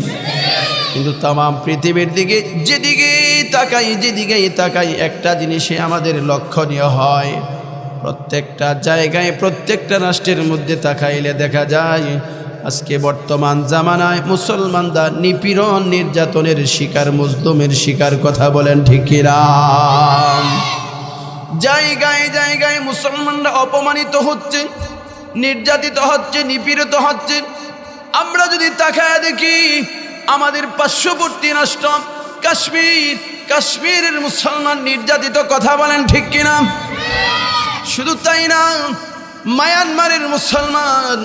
কিন্তু তামাম পৃথিবীর দিকে যেদিকেই তাকাই একটা জিনিসে আমাদের লক্ষণীয় হয়। প্রত্যেকটা জায়গায়, প্রত্যেকটা রাষ্ট্রের মধ্যে তাকাইলে দেখা যায় আজকে বর্তমান জামানায় মুসলমানরা নিপীড়ন, নির্যাতনের শিকার, মজলুমের শিকার। কথা বলেন ঠিক কিনা? জায়গায় জায়গায় মুসলমানরা অপমানিত হচ্ছে, নির্যাতিত হচ্ছে, নিপীড়িত হচ্ছে। আমরা যদি তাকায় দেখি আমাদের পার্শ্ববর্তী রাষ্ট্র কাশ্মীরের মুসলমান নির্যাতিত। কথা বলেন ঠিক কিনা? শুধু তাই না, মায়ানমারের মুসলমান,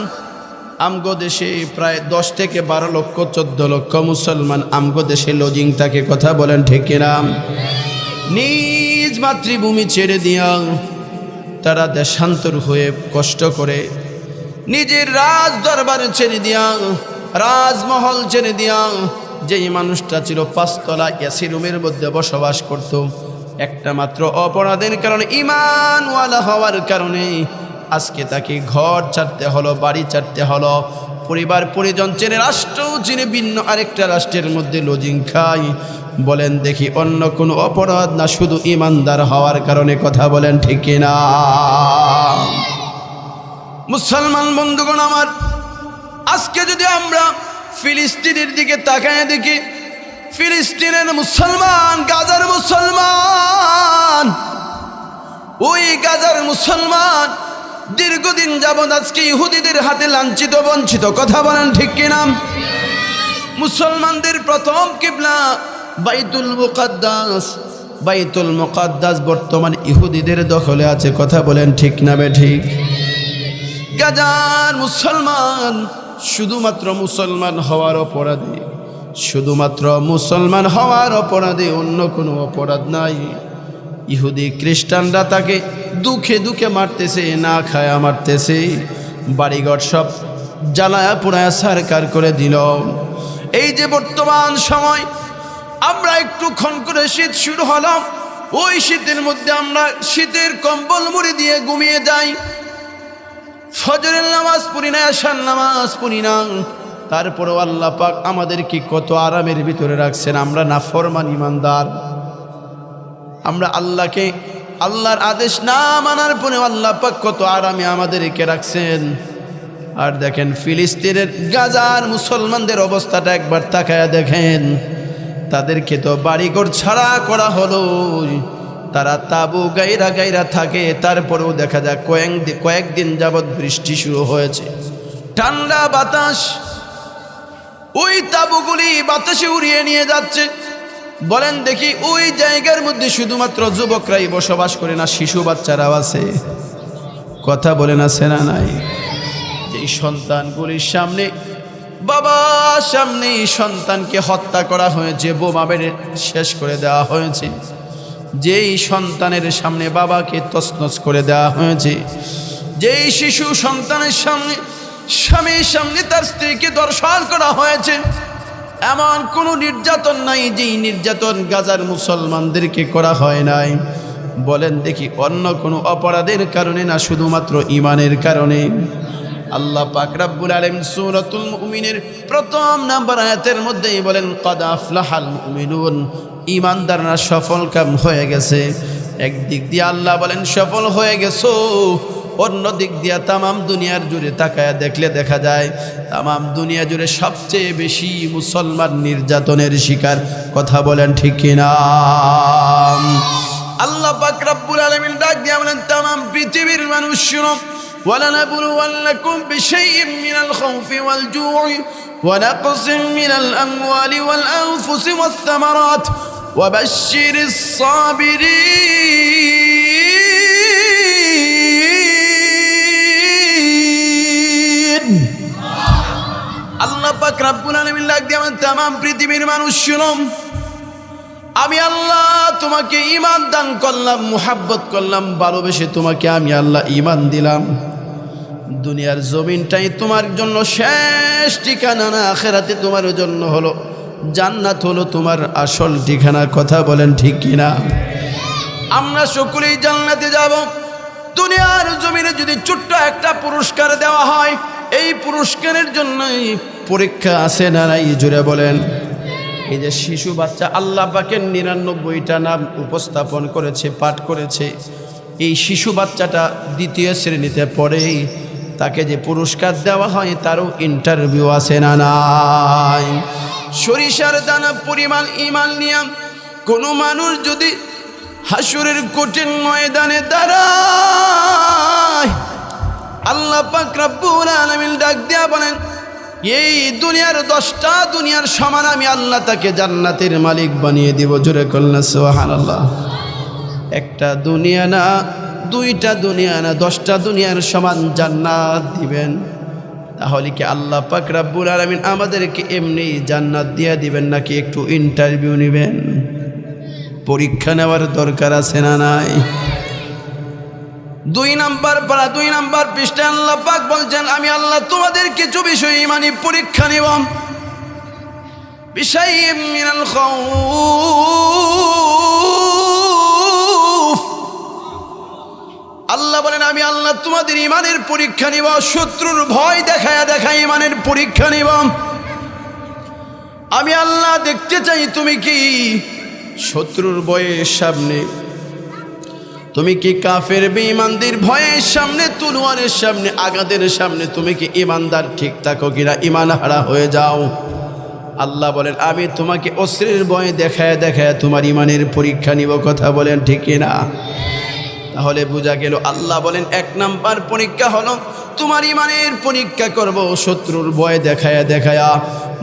আমগো দেশে প্রায় 10 থেকে 12 লক্ষ 14 লক্ষ মুসলমান আমগো দেশে লজিং থাকে। কথা বলেন ঠিক কিনা? নিজ মাতৃভূমি ছেড়ে দিয়া তারা দেশান্তর হয়ে কষ্ট করে নিজের রাজ দরবার ছেড়ে দিয়া, রাজমহল ছেড়ে দিয়া, যেই মানুষটা ছিল 5 তলা এসি রুমের মধ্যে বসবাস করত, একটা মাত্র অপরাধের কারণে, ঈমানওয়ালা হওয়ার কারণে আজকে তাকে ঘর ছাড়তে হলো, বাড়ি ছাড়তে হলো, পরিবার পরিজন ছেড়ে, রাষ্ট্র ছেড়ে ভিন্ন আরেকটা রাষ্ট্রের মধ্যে লজিং খাই। বলেন দেখি অন্য কোনো অপরাধ না, শুধু ঈমানদার হওয়ার কারণে? কথা বলেন ঠিক কিনা? মুসলমান বন্ধুগণ আমার, আজকে যদি আমরা ফিলিস্তিনের দিকে তাকায় দেখি, ফিলিস্তিনের মুসলমান, গাজার মুসলমান, ওই গাজার মুসলমান দীর্ঘদিন যাবৎ আজকে ইহুদিদের হাতে লাঞ্ছিত বঞ্চিত। কথা বলেন ঠিক কিনা? মুসলমানদের প্রথম কিবলা বাইতুল মুকাদ্দাস, বাইতুল মুকাদ্দাস বর্তমান ইহুদিদের দখলে আছে। কথা বলেন ঠিক না বেঠিক? গাজার মুসলমান শুধুমাত্র মুসলমান হওয়ার অপরাধে, শুধুমাত্র মুসলমান হওয়ার অপরাধে, অন্য কোনো অপরাধ নাই। ইহুদি খ্রিস্টানরা তাকে দুঃখে দুঃখে মারতেছে, না খায়া মারতেছে, বাড়িঘর সব জ্বালায়া পুড়ায়া সারকার করে দিল। এই যে বর্তমান সময় আমরা একটুক্ষণ করে শীত শুরু হলো, ওই শীতের মধ্যে আমরা শীতের কম্বল মুড়ি দিয়ে ঘুমিয়ে যাই, ফজরের নামাজ পড়ি না, আশার নামাজ পড়ি না, তারপরেও আল্লাহ পাক আমাদেরকে কত আরামের ভিতরে রাখছেন। আমরা নাফরমান ইমানদার, আমরা আল্লাহকে, আল্লাহর আদেশ না মানার পরেও আল্লাহ পাক কত আরামে আমাদেরকে রাখছেন। আর দেখেন ফিলিস্তিনের গাজার মুসলমানদের অবস্থাটা একবার তাকায়া দেখেন, তাদেরকে তো বাড়িঘর ছাড়া করা হলো, তারা তাবু গাইরা গাইরা থাকে, তারপরেও দেখা যায় কয়েকদিন যাবৎ বৃষ্টি শুরু হয়েছে, ঠান্ডা বাতাস ওই তাবুগুলি বাতাসে উড়িয়ে নিয়ে যাচ্ছে। বলেন দেখি ওই জায়গার মধ্যে শুধুমাত্র যুবকরাই বসবাস করে না, শিশু বাচ্চারাও আছে? কথা বলেন আছে না নাই? যেই সন্তানগুলির সামনে, বাবার সামনে সন্তানকে হত্যা করা হয়েছে, বোমা মেরে শেষ করে দেওয়া হয়েছে, যেই সন্তানের সামনে বাবাকে তছনছ করে দেওয়া হয়েছে, যেই শিশু সন্তানের সামনে স্বামীর সামনে তার স্ত্রীকে ধর্ষণ করা হয়েছে, এমন কোনো নির্যাতন নাই যেই নির্যাতন গাজার মুসলমানদেরকে করা হয় নাই। বলেন দেখি অন্য কোনো অপরাধের কারণে না, শুধুমাত্র ঈমানের কারণে? আল্লাহ পাক রব্বুল আলামিন সূরাতুল মুমিনের প্রথম নাম্বার আয়াতের মধ্যেই বলেন, ক্বাদ আফলাহাল মুমিনুন, ঈমানদাররা সফল কাম হয়ে গেছে। একদিক দিয়ে আল্লাহ বলেন সফল হয়ে গেছো, অন্য দিক দিয়ে তামাম দুনিয়ার জুড়ে তাকায়া দেখলে দেখা যায় তামাম দুনিয়া জুড়ে সবচেয়ে বেশি মুসলমান নির্যাতনের শিকার। কথা বলেন ঠিক কিনা? আল্লাহ পাক রব্বুল আলামিন ডাক দিয়ে বলেন, তামাম পৃথিবীর মানুষ শুনো, وَلَنَبْلُوَنَّكُمْ بِشَيْءٍ مِّنَ الْخَوْفِ وَالْجُوعِ وَنَقْصٍ مِّنَ الْأَمْوَالِ وَالْأَنفُسِ وَالثَّمَرَاتِ وَبَشِّرِ الصَّابِرِينَ। আল্লাহ পাক রব্বুল আলামিন ডাক দিয়ে বলেন, তামাম পৃথিবীর মানুষ শুনো, আমি আল্লাহ তোমাকে ঈমান দান করলাম, মুহাব্বত করলাম, ভালোবেসে তোমাকে আমি আল্লাহ ঈমান দিলাম। দুনিয়ার জমিনটাই তোমার জন্য শেষ ঠিকানা না, আখিরাতে তোমার জন্য হলো জান্নাত, হলো তোমার আসল ঠিকানা। কথা বলেন ঠিক কিনা? আমরা সকলেই জান্নাতে যাব। দুনিয়ার জমিনে যদি ছোট্ট একটা পুরস্কার দেওয়া হয়, এই পুরস্কারের জন্যই পরীক্ষা আছে না নাই? জোরে বলেন। এই যে শিশু বাচ্চা আল্লাহ পাকের 99টা নাম উপস্থাপন করেছে, পাঠ করেছে, এই শিশু বাচ্চাটা দ্বিতীয় শ্রেণীতে পড়েই তাকে যে পুরস্কার দেওয়া হয় তারও ইন্টারভিউ আছে না নাই? সরিষার দানা পরিমাণ ঈমান নিয়ে কোনো মানুষ যদি হাসরের কঠিন ময়দানে দাঁড়ায়, আল্লাহ পাক রব্বুল আলামিন ডাক দিয়া বলেন, এই দুনিয়ার 10টা দুনিয়ার সমান আমি আল্লাহ তাকে জান্নাতের মালিক বানিয়ে দিব। জোরে কন্যা সুবহানাল্লাহ। একটা দুনিয়া না, 2টা দুনিয়া না, 10টা দুনিয়ার সমান জান্নাত দিবেন। তাহলে কি আল্লাহ পাক রব্বুল আলামিন আমাদেরকে এমনি জান্নাত দিয়ে দিবেন নাকি একটু ইন্টারভিউ নেবেন? পরীক্ষা নেওয়ার দরকার আছে না নাই? 2 নাম্বার পারা 2 নাম্বার পৃষ্ঠায় আল্লাহ পাক বলছেন, আমি আল্লাহ তোমাদের কিছু বিষয় ইমানি পরীক্ষা নেব। বিশাইইম মিনাল খাউফ, আল্লাহ বলেন আমি আল্লাহ তোমাদের ইমানের পরীক্ষা নিব। শত্রুর ভয় দেখায় দেখায় ইমানের পরীক্ষা নিব। আমি আল্লাহ দেখতে চাই তুমি কি শত্রুর ভয়ের সামনে, তুমি কি কাফের বেঈমানদের ভয়ের সামনে, তলোয়ারের সামনে, আঘাতের সামনে তুমি কি ইমানদার ঠিক থাকো কিনা, ইমান হারা হয়ে যাও। আল্লাহ বলেন আমি তোমাকে অস্ত্রের ভয় দেখায় দেখায় তোমার ইমানের পরীক্ষা নিব। কথা বলেন ঠিক কিনা? তাহলে বোঝা গেল আল্লাহ বলেন 1 নাম্বার পরীক্ষা হলো তোমার ইমানের পরীক্ষা করব শত্রুর ভয় দেখায়া দেখায়া।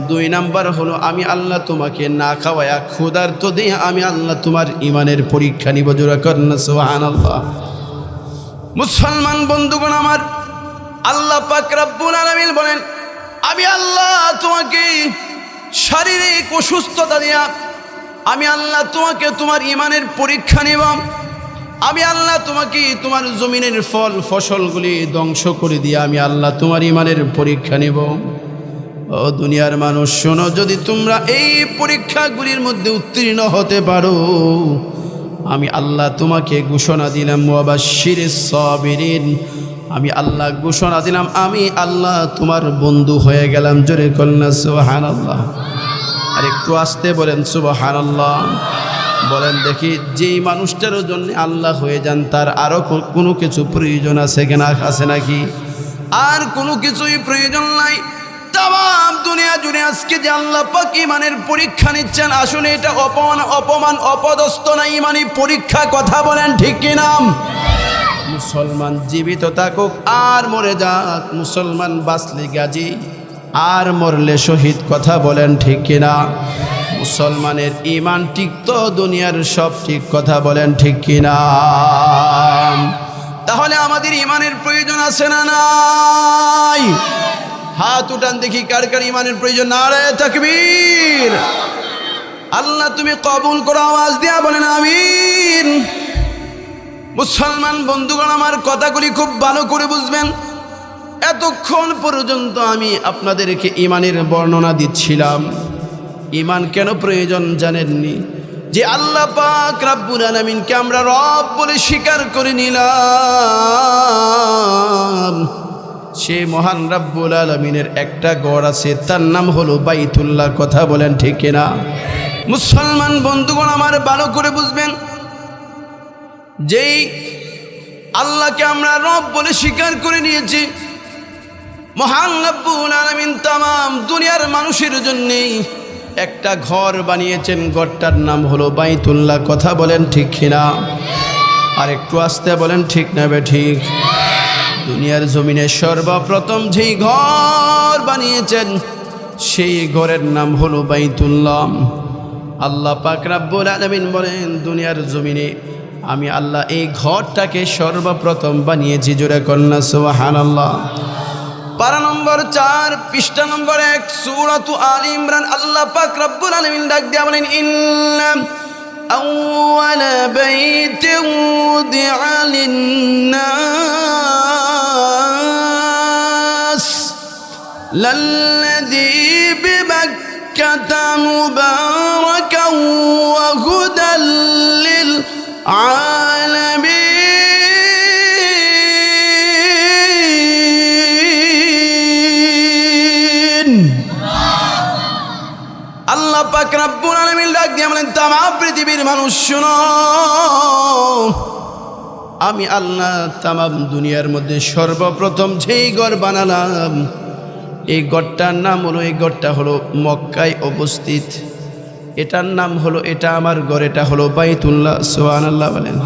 2 নাম্বার হলো আমি আল্লাহ তোমাকে না খাওয়ায়া ক্ষুধার্ত দিয়ে আমি আল্লাহ তোমার ইমানের পরীক্ষা নিব। জোরে করেন সুবহানাল্লাহ। মুসলমান বন্ধুগণ আমার, আল্লাহ পাক রব্বুল আলামিন বলেন আমি আল্লাহ তোমাকে শারীরিক অসুস্থতা দিয়া আমি আল্লাহ তোমাকে তোমার ইমানের পরীক্ষা নিব। আমি আল্লাহ তোমাকে তোমার জমিনের ফল ফসলগুলি ধ্বংস করে দিয়ে আমি আল্লাহ তোমার ইমানের পরীক্ষা নেব। ও দুনিয়ার মানুষ শোনো, যদি তোমরা এই পরীক্ষাগুলির মধ্যে উত্তীর্ণ হতে পারো, আমি আল্লাহ তোমাকে ঘোষণা দিলাম ওয়াবাশশিরিস সাবিরিন, আমি আল্লাহ ঘোষণা দিলাম আমি আল্লাহ তোমার বন্ধু হয়ে গেলাম। জোরে কন্যা সুবহানাল্লাহ। আর একটু আস্তে বলেন সুবহানাল্লাহ। বলেন দেখি, যেই মানুষটারও জন্য আল্লাহ হয়ে যান তার আরো কোনো কিছু প্রয়োজন আছে কিনা? আছে নাকি? আর কোনো কিছুই প্রয়োজন নাই। তাম দুনিয়া জুড়ে আজকে যে আল্লাহ পাক ইমানের পরীক্ষা নিচ্ছেন, আসলে এটা অপমান অপদস্থ না, ইমানি পরীক্ষা। কথা বলেন ঠিক কিনা? মুসলমান জীবিত থাকুক আর মরে যাক, মুসলমান বাঁচলে গাজী আর মরলে শহীদ। কথা বলেন ঠিক কিনা? মুসলমানের ইমান ঠিক তো দুনিয়ার সব ঠিক। কথা বলেন ঠিক কিনা? তাহলে আমাদের ইমানের প্রয়োজন আছে না নাই? হাত উঠান দেখি কার কার ইমানের প্রয়োজন। নারায়ে তাকবীর। আল্লাহ তুমি কবুল করো, আওয়াজ দিয়া বলেন আমিন। মুসলমান বন্ধুগণ আমার, কথাগুলি খুব ভালো করে বুঝবেন। এতক্ষণ পর্যন্ত আমি আপনাদেরকে ইমানের বর্ণনা দিচ্ছিলাম। ইমান কেন প্রয়োজন জানেননি? যে আল্লাহ পাক রব্বুল আলামিনকে আমরা রব বলে স্বীকার করে নিলাম, সে মহান রব্বুল আলামিনের একটা ঘর আছে, তার নাম হলো বাইতুল্লাহ। কথা বলেন ঠিক কিনা? মুসলমান বন্ধুগণ আমার ভালো করে বুঝবেন, যেই আল্লাহকে আমরা রব বলে স্বীকার করে নিয়েছি, মহান রব্বুল আলামিন তামাম দুনিয়ার মানুষের জন্যেই একটা ঘর বানিয়েছেন, ঘরটার নাম হলো বাইতুল্লাহ। কথা বলেন ঠিক কিনা? আর একটু আস্তে বলেন ঠিক না বে ঠিক? দুনিয়ার জমিনে সর্বপ্রথম যেই ঘর বানিয়েছেন সেই ঘরের নাম হলো বাইতুল্লাহ। আল্লাহ পাক রব্বুল আলামিন বলেন দুনিয়ার জমিনে আমি আল্লাহ এই ঘরটাকে সর্বপ্রথম বানিয়েছি। জোরে কন্যা সুবহানাল্লাহ। পারা নম্বর 4 পৃষ্ঠা নম্বর 1 সূরাতু আলে ইমরান। আল্লাহ পাক রব্বুল আলামিন ডাক দিয়া বলেন ইন্না আউওয়ালা বাইতিন উদিআ লিন-নাস লাল্লাযী বিবাক্কাতা মুবারাকান ওয়া হুদাল লিল আলামিন। আল্লাহ পাক রব্বুল আলামিন ডাক দিয়ে বলেন তামাম পৃথিবীর মানুষ শোনো, আমি আল্লাহ তামাম দুনিয়ার মধ্যে সর্বপ্রথম যেই ঘর বানালাম এই ঘরটার নাম হলো, এই ঘরটা হলো মক্কায় অবস্থিত। এটার নাম হলো, এটা আমার ঘর, এটা হলো বাইতুল্লাহ। সুবহানাল্লাহ বলেন।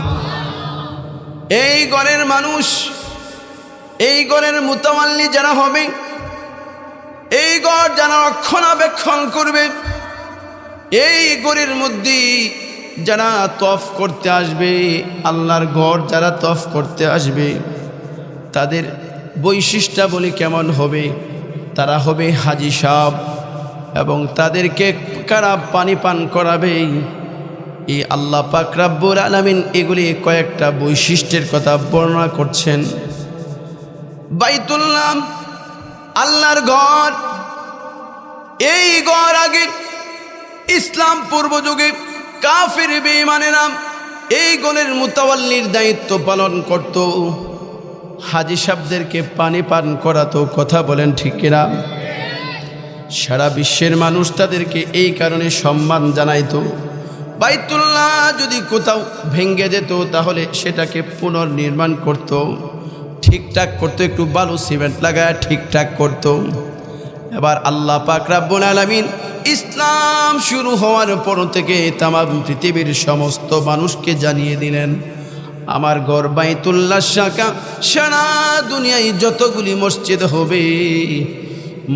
এই ঘরের মানুষ, এই ঘরের মুতাওয়াল্লি যারা হবে, এই ঘর যারা রক্ষণাবেক্ষণ করবে, এই ঘরের মধ্যে যারা তফ করতে আসবে, আল্লাহর ঘর যারা তফ করতে আসবে তাদের বৈশিষ্ট্যাবলী কেমন হবে? তারা হবে হাজি সাহেব এবং তাদেরকে কারা পানি পান করাবে। এই আল্লাহ পাক রব্বুল আলামিন এগুলি কয়েকটা বৈশিষ্ট্যের কথা বর্ণনা করছেন। বাইতুল্লাহ আল্লাহর ঘর, এই ঘর আগে ইসলাম পূর্ব যুগে কাফির বেঈমানেরা এই ঘরের মুতাওয়াল্লির দায়িত্ব পালন করত। হাজী সাহেবদেরকে পানি পান করাতো, কথা বলেন ঠিক কিনা? সারা বিশ্বের মানুষ তাদেরকে এই কারণে সম্মান জানাইতো। বাইতুল্লাহ যদি কোথাও ভেঙে যেত তাহলে সেটাকে পুনর্নির্মাণ করত, ঠিকঠাক করতো, একটু বালু সিমেন্ট লাগায় ঠিকঠাক করত। এবার আল্লাহ পাক রব্বুল আলামিন ইসলাম শুরু হওয়ার পর থেকে তামাম পৃথিবীর সমস্ত মানুষকে জানিয়ে দিলেন, আমার ঘর বাইতুল্লাহ শাখা সারা দুনিয়ায় যতগুলি মসজিদ হবে,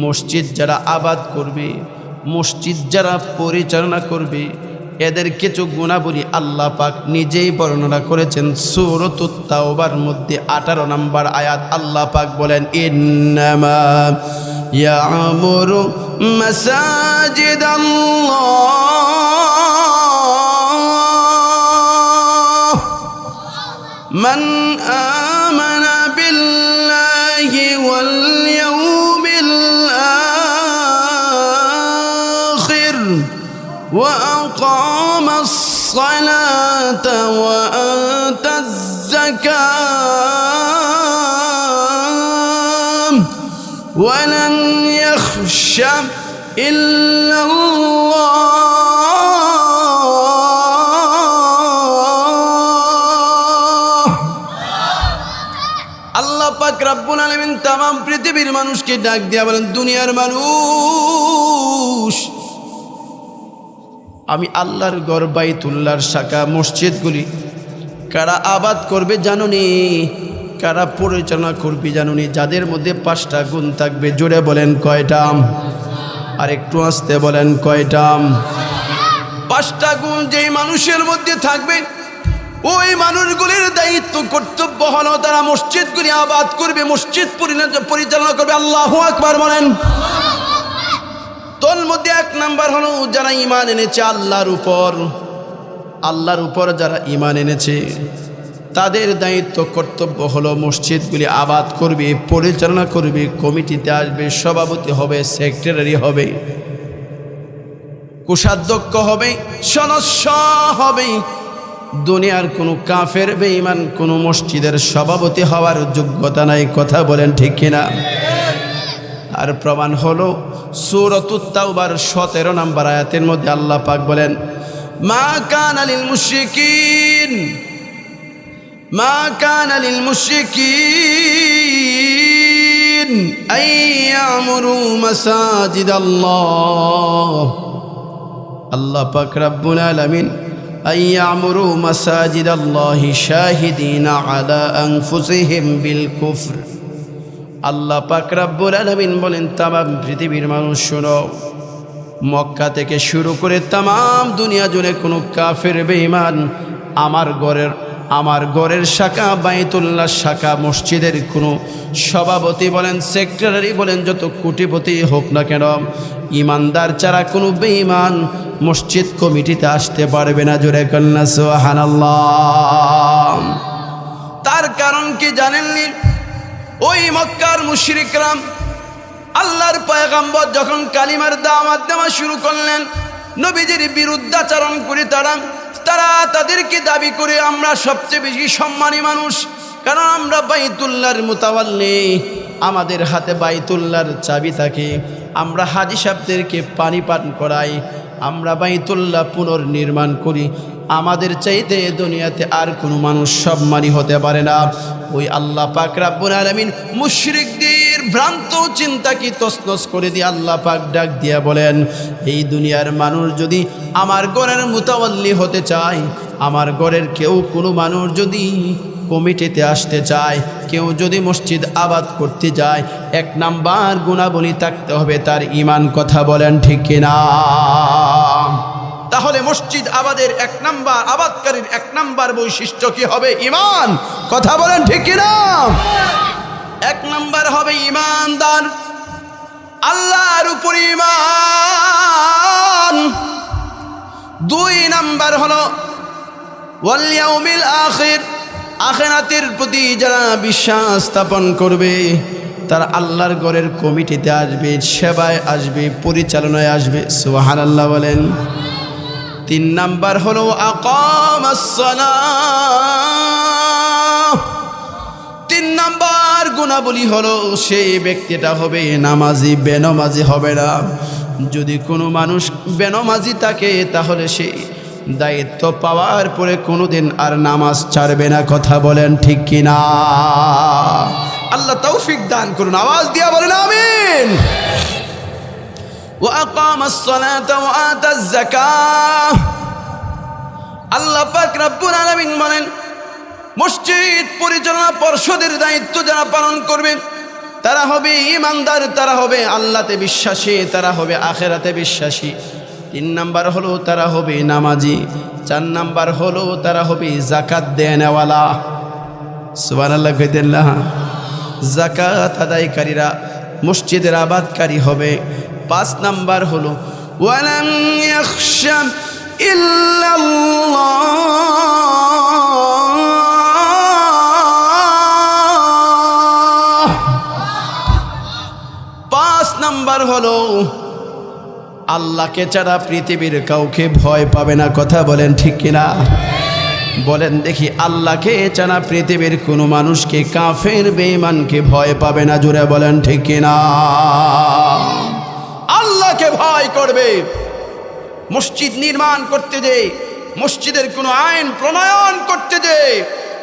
মসজিদ যারা আবাদ করবে, মসজিদ যারা পরিচালনা করবে, এদের কিছু গুণাবলী আল্লাহ পাক নিজেই বর্ণনা করেছেন। সূরাতুত তাওবার মধ্যে 18 নম্বর আয়াত আল্লাহ পাক বলেন, ইন্নামা ইয়ামুরু মাসাজিদাল্লাহ মান আমানা বিল্লাহি ওয়াল ইয়াউমিল আখির ওয়া আকামাস সালাতা ওয়া আতাজ যাকাত ওয়া লাম ইয়াখশা ইল্লাল্লাহ। আল্লাহ পাক রব্বুল আলামিন তামাম পৃথিবীর মানুষকে ডাক দিয়া বলেন, দুনিয়ার মানুষ, আমি আল্লাহর ঘর বাইতুল্লাহর শাখা মসজিদগুলি কারা আবাদ করবে জানুনি, কারা পরিচালনা করবে জানুনি? যাদের মধ্যে 5টা গুণ থাকবে। জোরে বলেন কয়টা? আর একটু আস্তে বলেন কয়টা? 5টা গুণ যেই মানুষের মধ্যে থাকবে, ওই মানুষগুলির দায়িত্ব কর্তব্য হলো তারা মসজিদগুলি আবাদ করবে, মসজিদ পরিচালনা করবে। আল্লাহু আকবার বলেন। তোর মধ্যে 1 নাম্বার হলো যারা ঈমান এনেছে আল্লাহর উপর যারা ঈমান এনেছে তাদের দায়িত্ব কর্তব্য হলো মসজিদগুলি আবাদ করবে, পরিচালনা করবে, কমিটিতে আসবে, সভাপতি হবে, সেক্রেটারি হবে, কোষাধ্যক্ষ হবে, সদস্য হবে। দুনিয়ার কোনো কাফের বেঈমান কোনো মসজিদের সভাপতি হওয়ার যোগ্যতা নাই, কথা বলেন ঠিক কিনা? আর প্রমাণ হলো সূরাতুত তাওবার 17 নম্বর আয়াতের মধ্যে আল্লাহ পাক বলেন, মা কানা লিল মুশরিকিন আইয়ামুরু মাসাজিদাল্লাহ। আল্লাহ পাক রব্বুল আলামিন আইয়ামুরু মাসাজিদাল্লাহি শাহিদিনা আলা আনফুসিহিম বিল কুফর। আল্লাহ পাক রব্বুল আলামিন বলেন, তামাম পৃথিবীর মানুষ শোনো, মক্কা থেকে শুরু করে তামাম দুনিয়া জুড়ে কোনো কাফের বেঈমান আমার ঘরের শাখা বাইতুল্লাহ শাখা মসজিদের কোনো সভাপতি বলেন, সেক্রেটারি বলেন, যত কোটিপতি হোক না কেন, ইমানদার ছাড়া কোনো বেঈমান মসজিদ কমিটিতে আসতে পারবে না। জোরে কন্যা সুবহানাল্লাহ। তার কারণ কি জানেননি? ওই মক্কার মুশরিকরা আল্লাহর পয়গম্বর যখন কালিমার দাওয়াত দেওয়া শুরু করলেন, নবীজির বিরুদ্ধাচরণ করে তারা তাদেরকে দাবি করে আমরা সবচেয়ে বেশি সম্মানী মানুষ, কারণ আমরা বাইতুল্লাহর মুতাওয়াল্লি, আমাদের হাতে বাইতুল্লাহর চাবি থাকে, আমরা হাজী সাহেবদেরকে পানি পান করাই, আমরা বাইতুল্লাহ পুনর্নির্মাণ করি, আমাদের চাইতে দুনিয়াতে আর কোনো মানুষ সম্মানী হতে পারে না। ওই আল্লাহ পাক রব্বুল আলামিন মুশরিকদের ভ্রান্ত চিন্তা কি তছনছ করে দিয়ে আল্লাহ পাক ডাক দিয়া বলেন, এই দুনিয়ার মানুষ যদি আমার ঘরের মুতাওয়াল্লি হতে চায়, আমার ঘরের কেউ কোনো মানুষ যদি কমিটিতে আসতে চায়, কেউ যদি মসজিদ আবাদ করতে যায়, 1 নাম্বার গুণাবলী থাকতে হবে তার ঈমান। কথা বলেন ঠিক কিনা? তাহলে মসজিদ আবাদের 1 নাম্বার, আবাদকারীর 1 নাম্বার বৈশিষ্ট্য কি হবে? ঈমান। কথা বলেন ঠিক কিনা? 1 নাম্বার হবে ঈমানদার, আল্লাহর উপর ঈমান। দুই নাম্বার হলো ওয়াল ইয়াউমিল আখির, আখিরাতের প্রতি যারা বিশ্বাস স্থাপন করবে তারা আল্লাহর ঘরের কমিটিতে আসবে, সেবায় আসবে, পরিচালনায় আসবে। সুবহানাল্লাহ বলেন। তিন নাম্বার হলো আকামাস সালাহ। তিন নাম্বার গুণাবলী হলো সেই ব্যক্তিটা হবে নামাজি, বেনামাজি হবে না। যদি কোনো মানুষ বেনামাজি থাকে তাহলে সে দায়িত্ব পাওয়ার পরে কোনোদিন আর নামাজ ছাড়বে না। কথা বলেন ঠিক কিনা? আল্লাহ তৌফিক দান করুন। আওয়াজ দিয়া বলেন আমিন। ওয়া আকামাস সালাতা ওয়া আতাজ যাকাত। আল্লাহ পাক রব্বুল আলামিন বলেন, মসজিদ পরিচালনা পর্ষদের দায়িত্ব যারা পালন করবে তারা হবে ঈমানদার, তারা হবে আল্লাহতে বিশ্বাসী, তারা হবে আখিরাতে বিশ্বাসী। তিন নাম্বার হলো তারা হবে নামাজি। চার নাম্বার হলো তারা হবে যাকাত দেনেওয়ালা। সুবহানাল্লাহ কইতেন না? যাকাত আদায়কারীরা মসজিদের আবাদকারী হবে। পাঁচ নাম্বার হলো ওয়ালাম ইয়াখশা ইল্লাল্লাহ। পাঁচ নাম্বার হলো আল্লাহকে ছাড়া পৃথিবীর কাউকে ভয় পাবে না। কথা বলেন ঠিক কিনা? বলেন দেখি, আল্লাহকে ছাড়া পৃথিবীর কোনো মানুষকে, কাফের বেঈমানকে ভয় পাবে না। জোরে বলেন ঠিক কিনা? আল্লাহকে ভয় করবে। মসজিদ নির্মাণ করতে যে, মসজিদের কোনো আইন প্রণয়ন করতে যে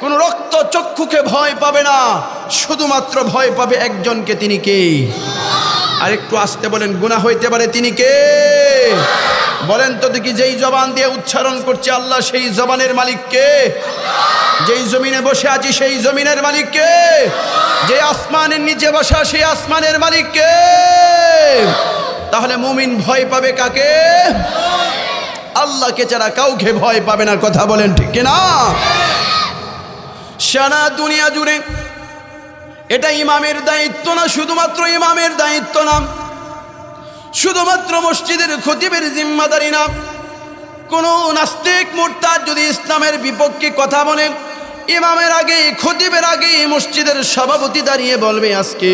কোনো রক্ত চক্ষুকে ভয় পাবে না, শুধুমাত্র ভয় পাবে একজনকে। তিনি কে? আর একটু আসতে বলেন, গুনাহ হইতে পারে, তিনি কে? বলেন তো দেখি, যেই জবান দিয়ে উচ্চারণ করছে আল্লাহ, সেই জবানের মালিক কে? যেই জমিনে বসে আছি সেই জমিনের মালিক কে? যে আসমানের নিচে বসা সেই আসমানের মালিক কে? তাহলে মুমিন ভয় পাবে কাকে? আল্লাহকে ছাড়া কাউকে ভয় পাবে না। কথা বলেন ঠিক কিনা? সারা দুনিয়া জুড়ে এটা ইমামের দায়িত্ব না, শুধুমাত্র ইমামের দায়িত্ব না, শুধুমাত্র মসজিদের খতিবের জিম্মাদারি না। কোনো নাস্তিক মুরতাদ যদি ইসলামের বিপক্ষে কথা বলে, ইমামের আগে, খতিবের আগে মসজিদের সভাপতি দাঁড়িয়ে বলবে আজকে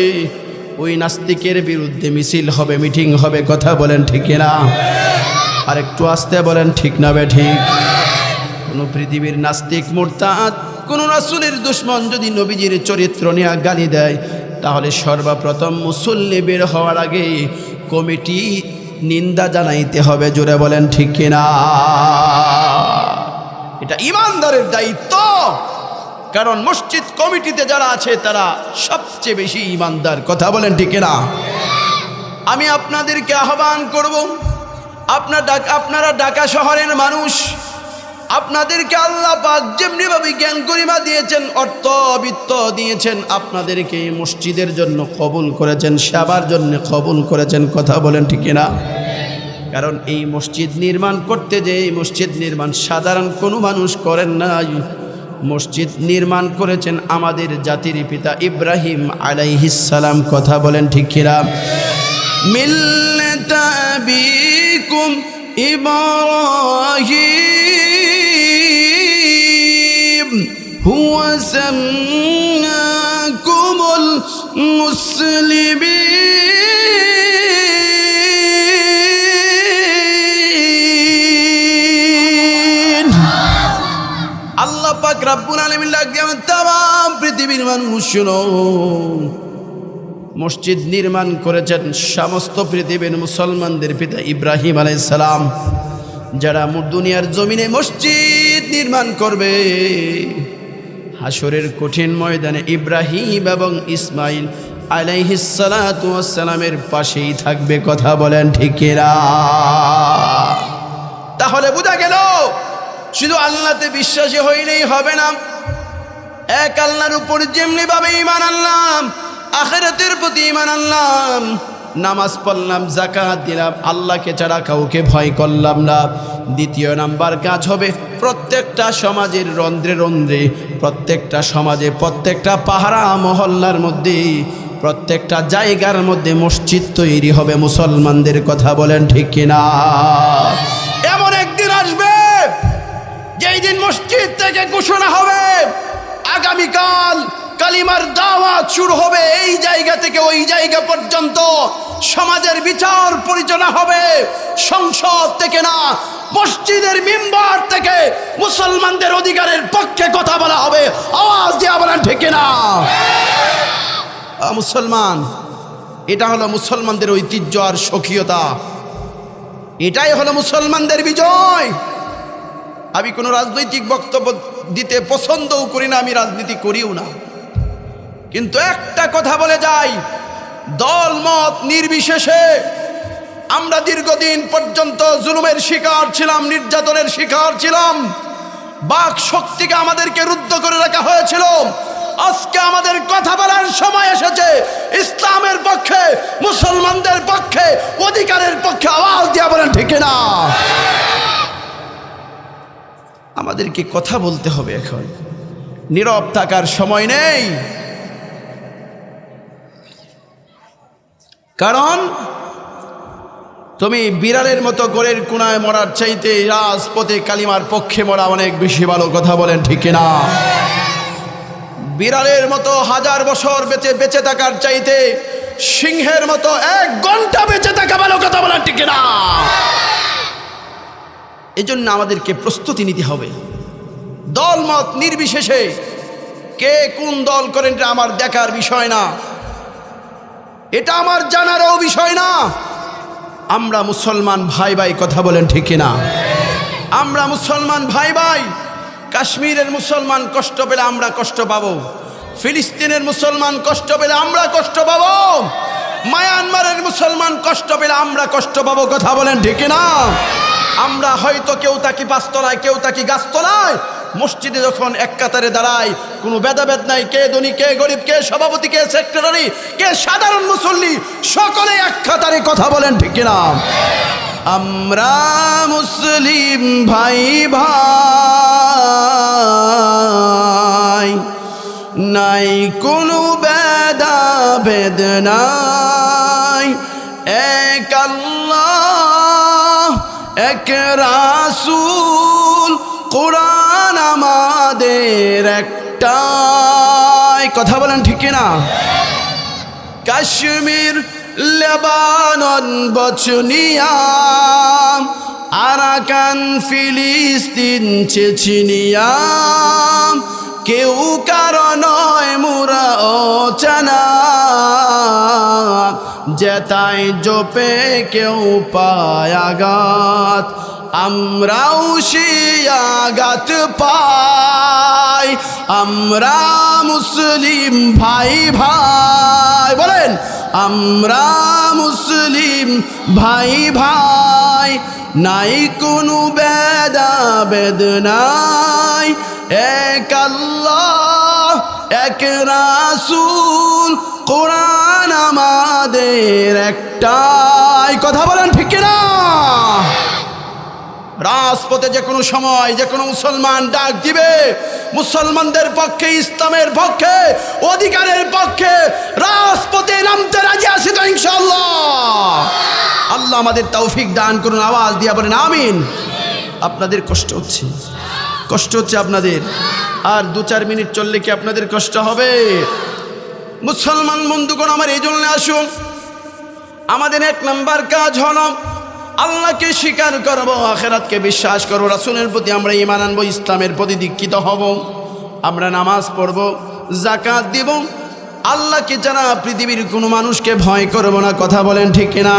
ওই নাস্তিকের বিরুদ্ধে মিছিল হবে, মিটিং হবে। কথা বলেন ঠিক না? আর একটু আসতে বলেন ঠিক না বে ঠিক? কোনো পৃথিবীর নাস্তিক মুরতাদ, কোন রাসূলের দুশমন যদি নবীজির চরিত্র নিয়ে গালি দেয়, তাহলে সর্বপ্রথম মুসল্লি বের হওয়ার আগে কমিটি নিন্দা জানাইতে হবে। জোরে বলেন ঠিক কিনা? এটা ইমানদারের দায়িত্ব। কারণ মসজিদ কমিটিতে যারা আছে তারা সবচেয়ে বেশি ইমানদার। কথা বলেন ঠিক কিনা? আমি আপনাদেরকে আহ্বান করব, আপনারা ঢাকা শহরের মানুষ, আপনাদেরকে আল্লাহ পাক যেমনিভাবে জ্ঞান গরিমা দিয়েছেন, অর্থ বিত্ত দিয়েছেন, আপনাদেরকে মসজিদের জন্য কবুল করেছেন, সেবার জন্য কবুল করেছেন। কথা বলেন ঠিক কিনা? কারণ এই মসজিদ নির্মাণ করতে যে, এই মসজিদ নির্মাণ সাধারণ কোনো মানুষ করেন নাই। মসজিদ নির্মাণ করেছেন আমাদের জাতির পিতা ইব্রাহিম আলাইহিস সালাম। কথা বলেন ঠিক কিনা? মিল্লাতা আবিকুম ইব্রাহিম হুয়া সাম্মাকুমুল মুসলিমিন। আল্লাহ পাক রব্বুল আলামিন লাগেন तमाम পৃথিবীর মানুষ শুনো, মসজিদ নির্মাণ করেছেন সমস্ত পৃথিবীর মুসলমানদের পিতা ইব্রাহিম আলাইহিস সালাম। যারা দুনিয়ার জমিনে মসজিদ নির্মাণ করবে, হাসরের কঠিন ময়দানে ইব্রাহিম এবং ইসমাইল আলাইহিস সালাতু ওয়াস সালামের পাশেই থাকবে। কথা বলেন ঠিক কিনা? তাহলে বোঝা গেল শুধু আল্লাহতে বিশ্বাসী হইলেই হবে না। এক আল্লাহর উপর যেমনি ভাবে ঈমান আনলাম, আখিরাতের প্রতি ঈমান আনলাম, নামাজ পড়লাম, যাকাত দিলাম, আল্লাহকে ছাড়া কাউকে ভয় করলাম না। দ্বিতীয় নাম্বার কাজ হবে প্রত্যেকটা সমাজের রন্ধ্রে রন্ধ্রে, প্রত্যেকটা সমাজে, প্রত্যেকটা পাহারা মহল্লার মধ্যে, প্রত্যেকটা জায়গার মধ্যে মসজিদ তৈরি হবে মুসলমানদের। কথা বলেন ঠিক কিনা? এমন একদিন আসবে থেকে ঘোষণা হবে আগামীকাল কালিমার দাওয়াত শুরু হবে, এই জায়গা থেকে ওই জায়গা পর্যন্ত সমাজের বিচার পরিচালনা হবে সংসদ থেকে না, মসজিদের মিম্বার থেকে মুসলমানদের অধিকারের পক্ষে কথা বলা হবে। আওয়াজ দিয়ে বলেন ঠিক না? মুসলমান, এটা হলো মুসলমানদের ঐতিহ্য আর স্বকীয়তা, এটাই হলো মুসলমানদের বিজয়। আমি কোনো রাজনৈতিক বক্তব্য দিতে পছন্দও করি না, আমি রাজনীতি করিও না, কিন্তু একটা কথা বলে যাই, দল মত নির্বিশেষে আমরা দীর্ঘদিন পর্যন্ত জুলুমের শিকার ছিলাম, নির্যাতনের শিকার ছিলাম, বাক শক্তিকে আমাদেরকে রুদ্ধ করে রাখা হয়েছিল। আজকে আমাদের কথা বলার সময় এসেছে ইসলামের পক্ষে, মুসলমানদের পক্ষে, অধিকারের পক্ষে। আওয়াজ দিয়া বলেন ঠিক না? আমাদেরকে কথা বলতে হবে, এখন নীরব থাকার সময় নেই। কারণ তুমি বিড়ালের মতো গোড়ের কোনায় মরার চাইতে রাজপথে কালিমার পক্ষে মরা অনেক বেশি ভালো। কথা বলেন ঠিক না? বিড়ালের মতো 1000 বছর বেঁচে থাকার চাইতে সিংহের মতো 1 ঘন্টা বেঁচে থাকা ভালো। কথা বলেন ঠিক না? এজন্য আমাদেরকে প্রস্তুতি নিতে হবে। দল মত নির্বিশেষে কে কোন দল করেন এটা আমার দেখার বিষয় না, এটা আমার জানারও বিষয় না। আমরা মুসলমান ভাই ভাই। কথা বলেন ঠিক না? আমরা মুসলমান ভাই ভাই। কাশ্মীরের মুসলমান কষ্ট পেলে আমরা কষ্ট পাবো, ফিলিস্তিনের মুসলমান কষ্ট পেলে আমরা কষ্ট পাবো, মায়ানমারের মুসলমান কষ্ট পেলে আমরা কষ্ট পাবো। কথা বলেন ঠিক না? আমরা হয়তো কেউ থাকি 5 তলায়, কেউ থাকি গাছতলায়, মসজিদে যখন এক কাতারে দাঁড়ায় কোনো ভেদাভেদ নাই, কে ধনী কে গরিব, কে সভাপতি কে সেক্রেটারি, কে সাধারণ মুসল্লি, সকলে এক কাতারে। কথা বলেন ঠিক না? আমরা মুসলিম ভাই ভাই, নাই কোনো ভেদাভেদ নাই, এক আল্লাহ এক রাসূল, কোরআন আমাদের একটাই। কথা বলেন ঠিক না? কাশ্মীর, লেবানন, বচনিয়া, আরাকান, ফিলিস্তিন, চেচনিয়া, কেউ কারো নয় মুরা ও চানা, যেতাই জপে কেউ পায় আঘাত, আমরাও সেই আঘাত পাই। আমরা মুসলিম ভাই ভাই, বলেন আমরা মুসলিম ভাই ভাই, নাই কোনো ভেদাভেদ নাই, এক আল্লাহ এক রাসূল, কোরআন আমাদের একটাই। কথা বলেন ঠিক না? রাজপথে যে কোনো সময় যে কোনো মুসলমান ডাক দিবে মুসলমানদের পক্ষে, ইসলামের পক্ষে, অধিকারের পক্ষে রাজপথে নামতে রাজি আছি তো ইনশাআল্লাহ। আল্লাহ আমাদের তৌফিক দান করুন। আওয়াজ দিয়া বলেন আমিন। আপনাদের কষ্ট হচ্ছে, কষ্ট হচ্ছে আপনাদের, আর 2-4 মিনিট চললে কি আপনাদের কষ্ট হবে? মুসলমান বন্ধুগণ আমার, এই জন্য আসুন, আমাদের 1 নম্বর কাজ হলো আল্লাহকে স্বীকার করব, আখিরাতকে বিশ্বাস করব, রাসূলের প্রতি আমরা ঈমান আনবো, ইসলামের প্রতি দীক্ষিত হব, আমরা নামাজ পড়ব, যাকাত দিব, আল্লাহকে ছাড়া পৃথিবীর কোনো মানুষকে ভয় করব না। কথা বলেন ঠিক না?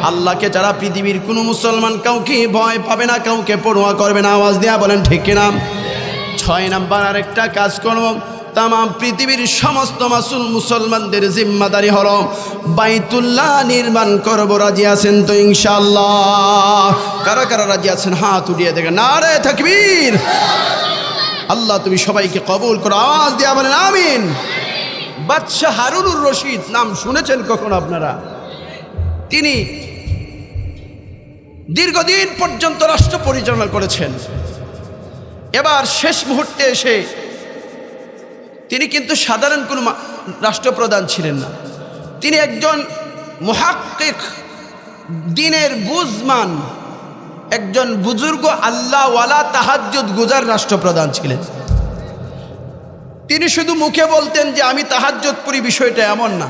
আল্লাহকে ছাড়া পৃথিবীর কোনো মুসলমান কাউকে ভয় পাবে না, কাউকে পরোয়া করবে না। আওয়াজ দেয়া বলেন ঠিক না? 6 নম্বর আরেকটা কাজ করব, তাম পৃথিবীর সমস্ত মুসলমানদের জিম্মাদারি হলো বাইতুল্লাহ নির্মাণ করব। রাজি আছেন তো ইনশাআল্লাহ? কারা কারা রাজি আছেন হাত উঠিয়ে দেখেন। নারে তাকবীর! আল্লাহ তুমি সবাইকে কবুল করো। আওয়াজ দিয়া বলেন আমিন। বাদশাহ হারুনুর রশিদ নাম শুনেছেন কখনো আপনারা? তিনি দীর্ঘদিন পর্যন্ত রাষ্ট্র পরিচালনা করেছেন। এবার শেষ মুহূর্তে এসে তিনি কিন্তু সাধারণ কোনো রাষ্ট্রপ্রধান ছিলেন না, তিনি একজন মুহাক্কিক, দ্বীনের বুঝমান, একজন বুজুর্গ আল্লাহওয়ালা তাহাজ্জুদ গুজার রাষ্ট্রপ্রধান ছিলেন। তিনি শুধু মুখে বলতেন যে আমি তাহাজ্জুদ পড়ি, বিষয়টা এমন না,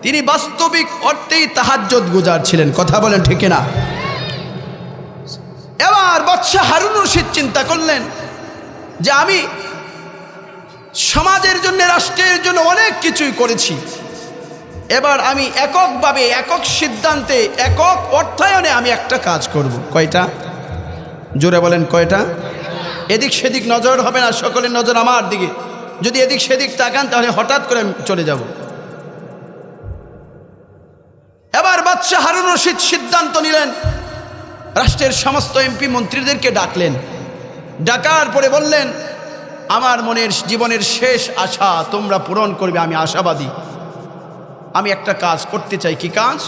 তিনি বাস্তবিক অর্থেই তাহাজ্জুদ গুজার ছিলেন। কথা বলেন ঠিক না? এবার বাদশাহ হারুন রশিদ চিন্তা করলেন যে আমি সমাজের জন্য, রাষ্ট্রের জন্য অনেক কিছুই করেছি, এবার আমি এককভাবে, একক সিদ্ধান্তে, একক অর্থায়নে আমি একটা কাজ করব। কয়টা? জোরে বলেন কয়টা? এদিক সেদিক নজর হবে না, সকলের নজর আমার দিকে। যদি এদিক সেদিক তাকান তাহলে হঠাৎ করে আমি চলে যাব। এবার বাদশাহ হারুন রশিদ সিদ্ধান্ত নিলেন, রাষ্ট্রের সমস্ত এমপি মন্ত্রীদেরকে ডাকলেন। ডাকার পরে বললেন, আমার মনের জীবনের শেষ আশা তোমরা পূরণ করবে, আমি আশাবাদী। আমি একটা কাজ করতে চাই। কি কাজ?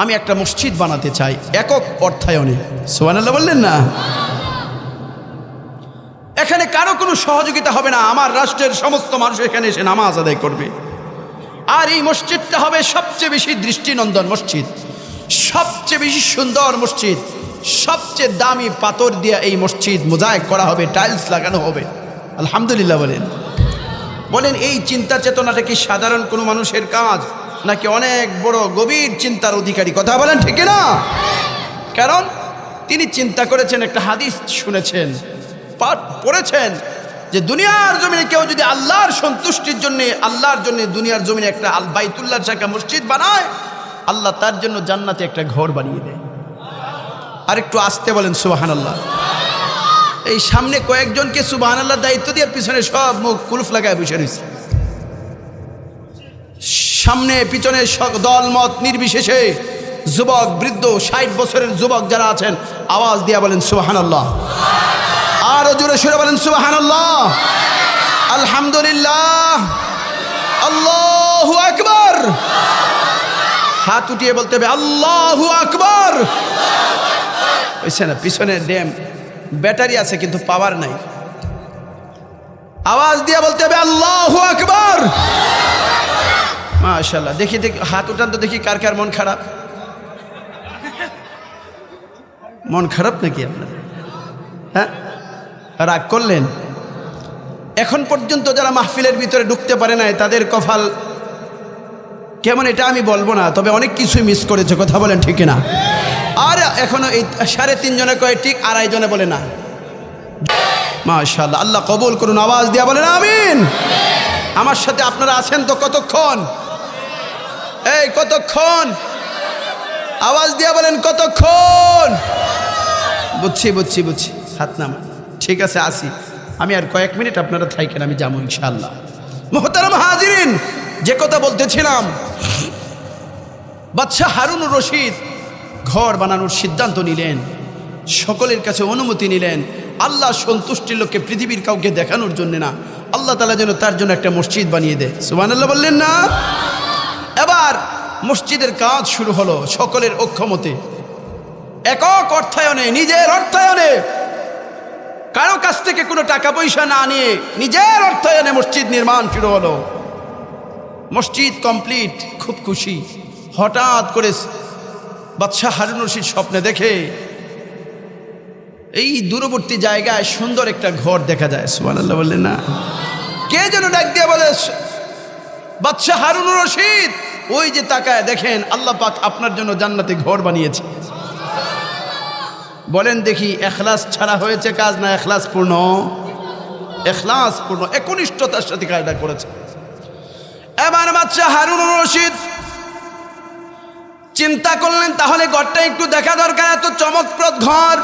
আমি একটা মসজিদ বানাতে চাই একক অর্থায়নে। সুবহানাল্লাহ বললেন না? এখানে কারো কোনো সহযোগিতা হবে না, আমার রাষ্ট্রের সমস্ত মানুষ এখানে এসে নামাজ আদায় করবে। আর এই মসজিদটা হবে সবচেয়ে বেশি দৃষ্টিনন্দন মসজিদ, সবচেয়ে বেশি সুন্দর মসজিদ, সবচেয়ে দামি পাথর দিয়ে এই মসজিদ মোজাইক করা হবে, টাইলস লাগানো হবে। আলহামদুলিল্লাহ বলেন। বলেন এই চিন্তা চেতনাটা কি সাধারণ কোনো মানুষের কাজ, নাকি অনেক বড় গভীর চিন্তার অধিকারী? কথা বলেন ঠিক না? কারণ তিনি চিন্তা করেছেন, একটা হাদিস শুনেছেন, পাঠ পড়েছেন যে দুনিয়ার জমিনে কেউ যদি আল্লাহর সন্তুষ্টির জন্য, আল্লাহর জন্য দুনিয়ার জমিনে একটা বাইতুল্লাহ শাখা মসজিদ বানায়, আল্লাহ তার জন্য জান্নাতে একটা ঘর বানিয়ে দেয়। আর একটু আসতে বলেন সুবহানাল্লাহ। এই সামনে কয়েকজনকে সুবহানাল্লাহ দায়িত্ব দিয়ে পিছনে সব মুখ কুলুফ লাগায় বসে রয়েছে। সামনে পিছনে দলমত নির্বিশেষে যুবক, বৃদ্ধ, 60 বছরের যুবক যারা আছেন, আওয়াজ দিয়ে বলেন সুবহানাল্লাহ। আরো জোরে সরে বলেন সুবহানাল্লাহ। আলহামদুলিল্লাহ, আল্লাহু আকবার। হাত উঠিয়ে বলতে হবে আল্লাহু আকবার। বুঝছে না? পিছনে ড্যাম ব্যাটারি আছে কিন্তু পাওয়ার নাই। আওয়াজ দিয়ে বলতে হবে আল্লাহু আকবার। মাশাআল্লাহ। দেখি দেখি হাত উঠান তো দেখি কার কার মন খারাপ। মন খারাপ নাকি আপনার? হ্যাঁ, রাগ করলেন? এখন পর্যন্ত যারা মাহফিলের ভিতরে ঢুকতে পারে নাই তাদের কপাল কেমন এটা আমি বলবো না, তবে অনেক কিছুই মিস করেছে। কথা বলেন ঠিক না? আর এখনো এই 3.5 জনে কয় ঠিক, 2.5 জনে বলে না। মাশাআল্লাহ, আল্লাহ কবুল করুন। আওয়াজ দিয়া বলেন আমিন। আমার সাথে আপনারা আছেন তো? কতক্ষণ? এই কতক্ষণ? আওয়াজ দিয়া বলেন কতক্ষণ? বুঝছি বুঝছি বুঝছি, হাত নামা। ঠিক আছে, আসি আমি, আর কয়েক মিনিট আপনারা থাকেন, আমি যাবো ইনশাআল্লাহ। মুহতারাম হাজিরিন, যে কথা বলতেছিলাম, বাদশাহ হারুন রশিদ ঘর বানানোর সিদ্ধান্ত নিলেন, সকলের কাছে অনুমতি নিলেন, আল্লাহ সন্তুষ্টির লোককে পৃথিবীর কাউকে দেখানোর জন্য না, আল্লাহ তাআলা যেন তার জন্য একটা মসজিদ বানিয়ে দেয়। সুবহানাল্লাহ বললেন না? এবার মসজিদের কাজ শুরু হলো সকলের অক্ষমতে, একক অর্থায়নে, নিজের অর্থায়নে, কারো কাছ থেকে কোনো টাকা পয়সা না নিয়ে নিজের অর্থায়নে মসজিদ নির্মাণ শুরু হলো। মসজিদ কমপ্লিট, খুব খুশি। হঠাৎ করে বাদশাহ হারুন রশিদ স্বপ্নে দেখে এই দূরবর্তী জায়গায় সুন্দর একটা ঘর দেখা যায়। সুবহানাল্লাহ বললেন না? কে যেন ডাক দিয়ে বলে, বাদশাহ হারুন রশিদ, ওই যে তাকায় দেখেন আল্লাহ পাক আপনার জন্য জান্নাতে ঘর বানিয়েছে। বলেন দেখি, ইখলাস ছাড়া হয়েছে কাজ না ইখলাস পূর্ণ? ইখলাস পূর্ণ, একনিষ্ঠতার সাথে কাজটা করেছে। এবার বাদশাহ হারুন রশিদ চিন্তা করলেন, তাহলে ঘরটা একটু দেখা দরকার। এত চমকপ্রদ ঘর,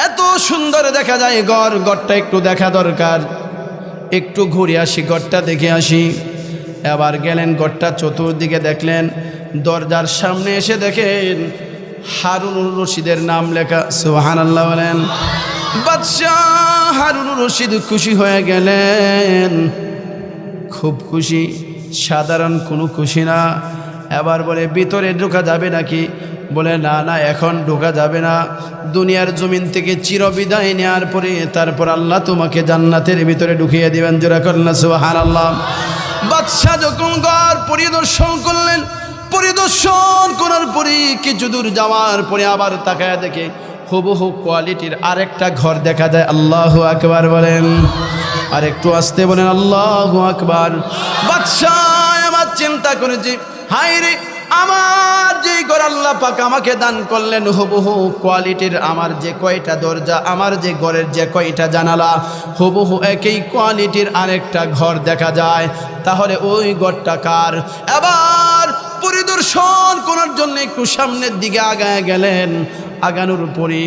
এত সুন্দর দেখা যায় ঘরটা একটু দেখা দরকার। একটু ঘুরে আসি, ঘরটা দেখে আসি। এবার গেলেন ঘরটা, চতুর্দিকে দেখলেন, দরজার সামনে এসে দেখেন হারুন রশিদের নাম লেখা। সুবহানাল্লাহ বলেন। বাদশাহ হারুন রশিদ খুশি হয়ে গেলেন, খুব খুশি, সাধারণ কোনো খুশি না। এবার বলে, ভিতরে ঢোকা যাবে নাকি? বলে না না, এখন ঢোকা যাবে না। দুনিয়ার জমিন থেকে চিরবিদায় নেওয়ার পরে তারপর আল্লাহ তোমাকে জান্নাতের ভিতরে ঢুকিয়ে দিবেন। জোরে করলেন সুবহানাল্লাহ। বাদশাহ যখন ঘর পরিদর্শন করলেন, পরিদর্শন করার পরে কিছু দূর যাওয়ার পরে আবার তাকায় দেখে হুবহু কোয়ালিটির আরেকটা ঘর দেখা যায়। আল্লাহু আকবার বলেন, আর একটু আসতে বলেন আল্লাহু আকবার। বাদশাহ আমার চিন্তা করেছি, হায় রে, আমার যে ঘর আল্লাহ পাক আমাকে দান করলেন হুবহু কোয়ালিটির, আমার যে কয়টা দরজা, আমার যে ঘরের যে কয়টা জানালা, হুবহু একই কোয়ালিটির আরেকটা ঘর দেখা যায়। তাহলে ওই ঘরটা কার? এবার পরিদর্শন করার জন্য একটু সামনের দিকে আগায় গেলেন। আগানোর পরই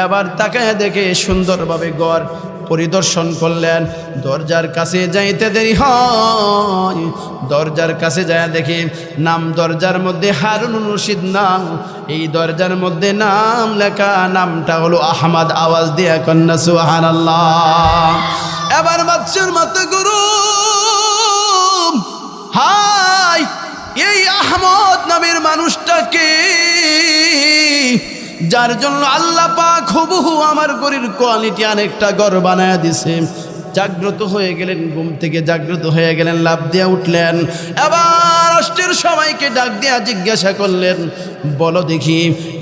এবার তাকায় দেখে সুন্দরভাবে ঘর পরিদর্শন করলেন। দরজার কাছে যাইতে দেরি হয়, দরজার কাছে যায় দেখি নাম দরজার মধ্যে হারুনুর রশিদ নাম, এই দরজার মধ্যে নাম লেখা, নামটা হলো আহমদ। আওয়াজ দিয়ে কন্যা সুবহানাল্লাহ। এবার বাচ্চার মাথা গরম, হাই এই আহমদ নামের মানুষটাকে, যার জন্য আল্লাহ পাক হুবহু আমার ঘরের কোয়ালিটি অনেকটা ঘর বানায় দিছে। জাগ্রত হয়ে গেলেন, ঘুম থেকে জাগ্রত হয়ে গেলেন, লাফ দিয়ে উঠলেন। এবার অষ্টের সবাইকে ডাক দিয়া জিজ্ঞাসা করলেন, বলো দেখি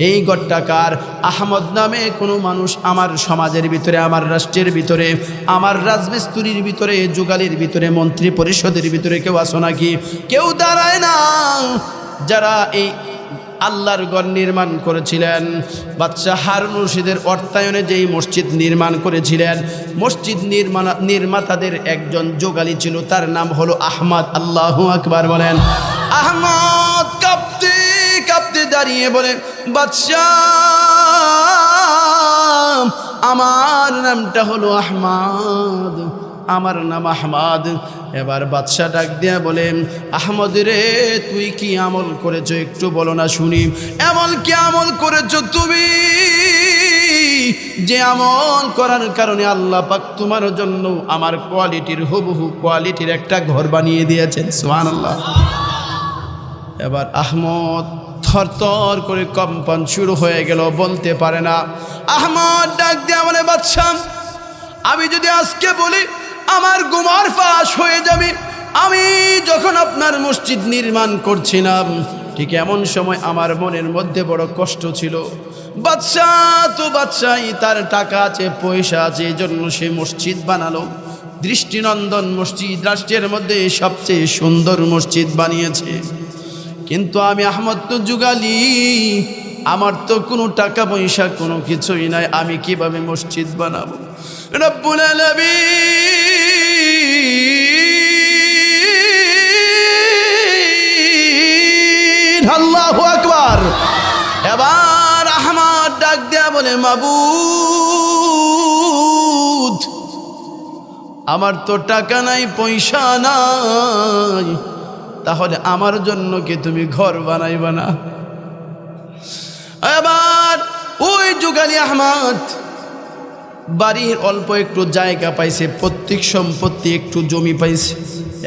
এই ঘরটা কার? আহমদ নামে কোনো মানুষ আমার সমাজের ভিতরে, আমার রাষ্ট্রের ভিতরে, আমার রাজমিস্ত্রির ভিতরে, যুগালির ভিতরে, মন্ত্রী পরিষদের ভিতরে কেউ আসো নাকি? কেউ দাঁড়ায় না। যারা এই আল্লাহর ঘর নির্মাণ করেছিলেন, বাদশাহ হারুন রশিদের অর্থায়নে যেই মসজিদ নির্মাণ করেছিলেন, মসজিদ নির্মাতাদের একজন যোগালী ছিল, তার নাম হলো আহমদ। আল্লাহু আকবার বলেন। আহমদ কাঁপতে কাঁপতে দাঁড়িয়ে বলে, বাদশাহ আমার নামটা হলো আহমদ, আমার নাম আহমদ। এবার বাদশাহ ডাক দিয়া বলেন, আহমদ রে, তুই কি আমল করেছো একটু বলো না শুনি। এমন কি আমল করেছো তুমি যে আমল করার কারণে আল্লাহ পাক তোমার জন্য আমার কোয়ালিটির হুবহু কোয়ালিটির একটা ঘর বানিয়ে দিয়েছেন? সুবহানাল্লাহ। এবার আহমদ থরথর করে কম্পন শুরু হয়ে গেল, বলতে পারে না। আহমদ ডাক দিয়া বলে, বাদশাহ আমি যদি আজকে বলি আমার গুমার ফাঁস হয়ে যাবে। আমি যখন আপনার মসজিদ নির্মাণ করছিলাম, ঠিক এমন সময় আমার মনের মধ্যে বড় কষ্ট ছিল। বাদশাহ তো বাদশাহী, তার টাকা আছে, পয়সা আছে, এই জন্য সে মসজিদ বানালো, দৃষ্টিনন্দন মসজিদ, রাষ্ট্রের মধ্যে সবচেয়ে সুন্দর মসজিদ বানিয়েছে। কিন্তু আমি আহমদ তো যুগালি, আমার তো কোনো টাকা পয়সা কোনো কিছুই নাই, আমি কিভাবে মসজিদ বানাবো? রব্বুল আলামিন, আল্লাহু আকবার। এবার আহমদ ডাক দেয়া বলে, মাবুদ আমার তো টাকা নাই, পয়সা নাই, তাহলে আমার জন্য কি তুমি ঘর বানাইবা না? এবার ওই যুগালী আহমদ বাড়ির অল্প একটু জায়গা পাইছে, প্রত্যেক সম্পত্তি একটু জমি পাইছে,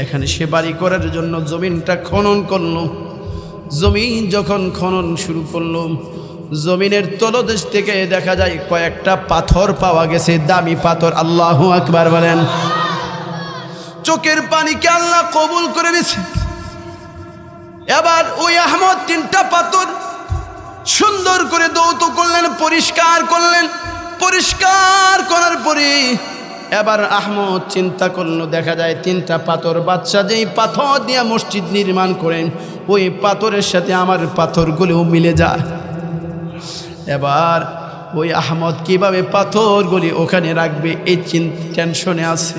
এখানে সে বাড়ি করার জন্য জমিনটা খনন করলো। জমিন যখন খনন শুরু করলো, জমিনের তলদেশ থেকে দেখা যায় কয়েকটা পাথর পাওয়া গেছে, দামি পাথর। আল্লাহু আকবার বলেন। চোখের পানিকে আল্লাহ কবুল করে নিছে। এবার ওই আহমদ তিনটা পাথর সুন্দর করে দৌত করলেন, পরিষ্কার করলেন। পরিষ্কার করার পরে এবার আহমদ চিন্তা করলো, দেখা যায় তিনটা পাথর, বাদশা যেই পাথর দিয়ে মসজিদ নির্মাণ করেন, ওই পাথরের সাথে আমার পাথরগুলিও মিলে যায়। এবার ওই আহমদ কিভাবে পাথরগুলি ওখানে রাখবে এই টেনশনে আছে।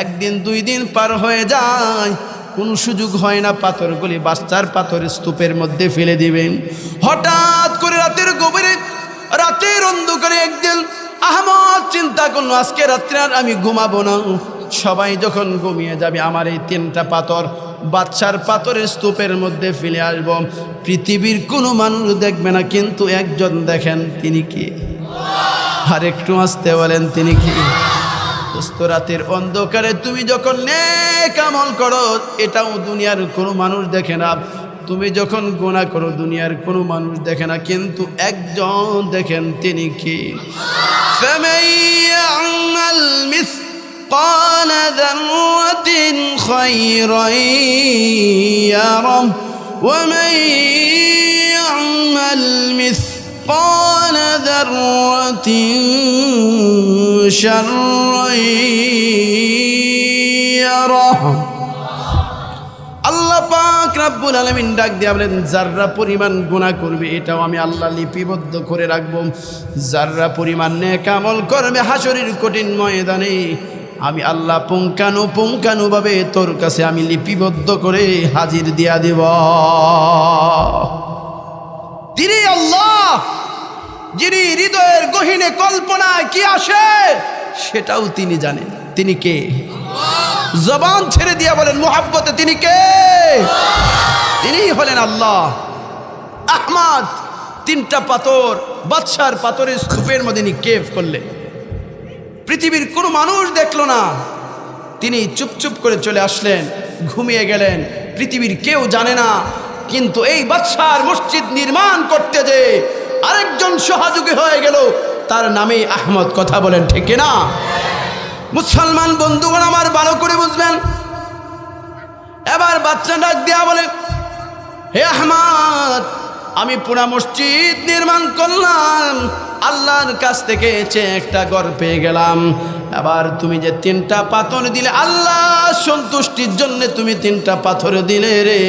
একদিন দুই দিন পার হয়ে যায়, কোনো সুযোগ হয় না, পাথরগুলি বাচ্চার পাথরের স্তূপের মধ্যে ফেলে দিবেন। হঠাৎ করে রাতের গভীরে, রাতের অন্ধকারে একদিন আহমদ চিন্তা করলো, আজকে রাত্রে আর আমি ঘুমাবো না, সবাই যখন ঘুমিয়ে যাবে আমার এই তিনটা পাথর বাচ্চার পাথরের স্তূপের মধ্যে ফেলে আসব। পৃথিবীর কোনো মানুষ দেখবে না, কিন্তু একজন দেখেন, তিনি কি? আর একটু আসতে বলেন, তিনি কি? দোস্ত, রাতের অন্ধকারে তুমি যখন নেক আমল করো, এটাও দুনিয়ার কোনো মানুষ দেখে না। তুমি যখন গুনাহ করো, দুনিয়ার কোনো মানুষ দেখে না, কিন্তু একজন দেখেন, তিনি কি? فَمَن يَعْمَلْ مِثْقَالَ ذَرَّةٍ خَيْرًا يَرَهُ وَمَن يَعْمَلْ مِثْقَالَ ذَرَّةٍ যাররাতিন শাররান ইয়ারাহ। আল্লাহ পাক রব্বুল আলামিন ডাক দিয়া বলেন, যাররা পরিমাণ গুনাহ করবে এটাও আমি আল্লাহ লিপিবদ্ধ করে রাখবো। যাররা পরিমাণ নেক আমল করবে হাসরের কঠিন ময়দানে আমি আল্লাহ পুঙ্খানুপুঙ্খানুভাবে তোর কাছে আমি লিপিবদ্ধ করে হাজির দিয়া দেব। তিনি আল্লাহ যিনি হৃদয়ের গহীনে কল্পনায় কি আসে সেটাও তিনি জানেন। তিনি কে? জবান ছেড়ে দিয়া বলেন মুহাব্বতে তিনি কে? তিনি হলেন আল্লাহ। আহমদ তিনটা পাথর বাদশার পাথরের স্তূপের মধ্যে নিক্ষেপ করলেন। পৃথিবীর কোনো মানুষ দেখলো না, তিনি চুপচুপ করে চলে আসলেন, ঘুমিয়ে গেলেন, পৃথিবীর কেউ জানে না। কিন্তু এই বাদশার মসজিদ নির্মাণ করতে যে আরেকজন সহযোগী হয়ে গেল, তার নামে আহমদ। কথা বলেন ঠিক না? মুসলমান বন্ধুগণ আমার ভালো করে বুঝবেন। এবার বাচ্চা ডাক দিয়া বলে, হে আহমদ, আমি পুরা মসজিদ নির্মাণ করলাম, আল্লাহর কাছ থেকে একটা ঘর পেয়ে গেলাম। এবার তুমি যে তিনটা পাথর দিলে আল্লাহ সন্তুষ্টির জন্য তুমি তিনটা পাথর দিলে রে,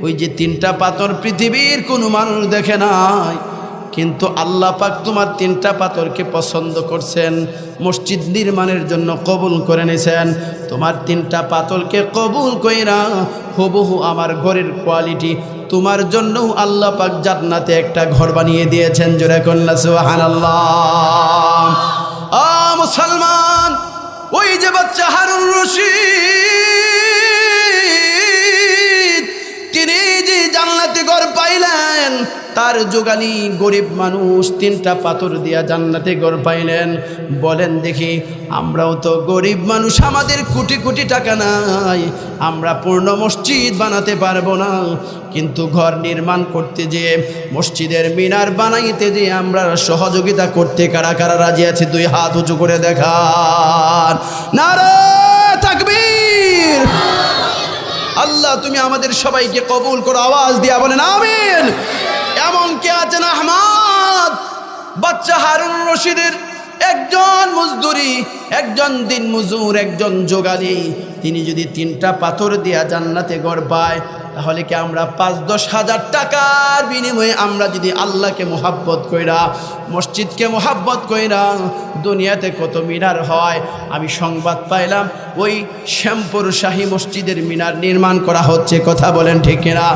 ওই যে তিনটা পাথর পৃথিবীর কোনো মানুষ দেখে নাই, কিন্তু আল্লাহ পাক তোমার তিনটা পাথরকে পছন্দ করছেন, মসজিদ নির্মাণের জন্য কবুল করে নিয়েছেন। তোমার তিনটা পাথরকে কবুল কইরা হুবহু আমার ঘরের কোয়ালিটি তোমার জন্য আল্লাহ পাক জান্নাতে একটা ঘর বানিয়ে দিয়েছেন। জোরে কন্যা সুবহানাল্লাহ। মুসলমান, ওই যে বাচ্চা হারুন রশিদ, তিনি যে জান্নাতে ঘর পাইলেন, তার যোগালি গরিব মানুষ তিনটা পাথর দিয়া জান্নাতে ঘর পাইলেন। বলেন দেখি, আমরাও তো গরিব মানুষ, আমাদের কোটি কোটি টাকা নাই, আমরা পূর্ণ মসজিদ বানাতে পারবো না, কিন্তু ঘর নির্মাণ করতে যে মসজিদের মিনার বানাইতে যে আমরা সহযোগিতা করতে কারা কারা রাজি আছে? দুই হাত উঁচু করে দেখান। নারে তাকবীর। আল্লাহ তুমি আমাদের সবাইকে কবুল করো, আওয়াজ দিয়া বলেন আমিন। এমন কে আছেন আহমদ বাচ্চা হারুন রশিদের একজন মজদুরি, একজন দিন মজুর, একজন যোগালী, তিনি যদি তিনটা পাথর দিয়া জান্নাতে ঘর পায়, তাহলে কি আমরা 5-10 হাজার টাকার বিনিময়ে আমরা যদি আল্লাহকে মোহাব্বত কইরা মসজিদকে মোহাব্বত কইরা দুনিয়াতে কত মিনার হয়। আমি সংবাদ পাইলাম ওই শ্যামপুর শাহী মসজিদের মিনার নির্মাণ করা হচ্ছে। কথা বলেন ঠিক কিনা?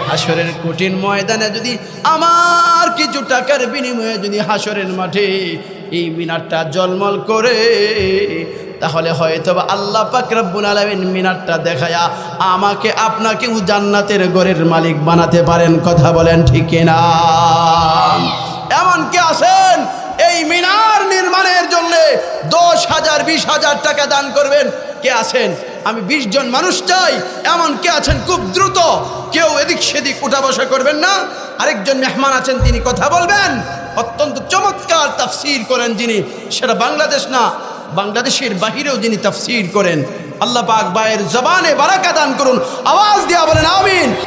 হাসরের কঠিন ময়দানে যদি আমার কিছু টাকার বিনিময়ে যদি হাসরের মাঠে এই মিনারটা জলমল করে, তাহলে হয়তো আল্লাহ পাক রব্বুল আলামিন মিনারটা দেখায়া আমাকে আপনাকেও জান্নাতের ঘরের মালিক বানাতে পারেন। কথা বলেন ঠিক কিনা? এমন কে আছেন এই মিনার নির্মাণের জন্য 10,000 20,000 টাকা দান করবেন? কে আছেন? আমি 20 জন মানুষ চাই, এমন কে আছেন? খুব দ্রুত, কেউ এদিক সেদিক উঠা বসা করবেন না। আরেকজন মেহমান আছেন, তিনি কথা বলবেন, অত্যন্ত চমৎকার তাফসীর করেন যিনি, সেটা বাংলাদেশ না, বাংলাদেশের বাহিরেও যিনি তাফসীর করেন। আল্লাহ পাক ভাইয়ের জবানে বারাকা দান করুন, আওয়াজ দিয়া বলেন আমিন।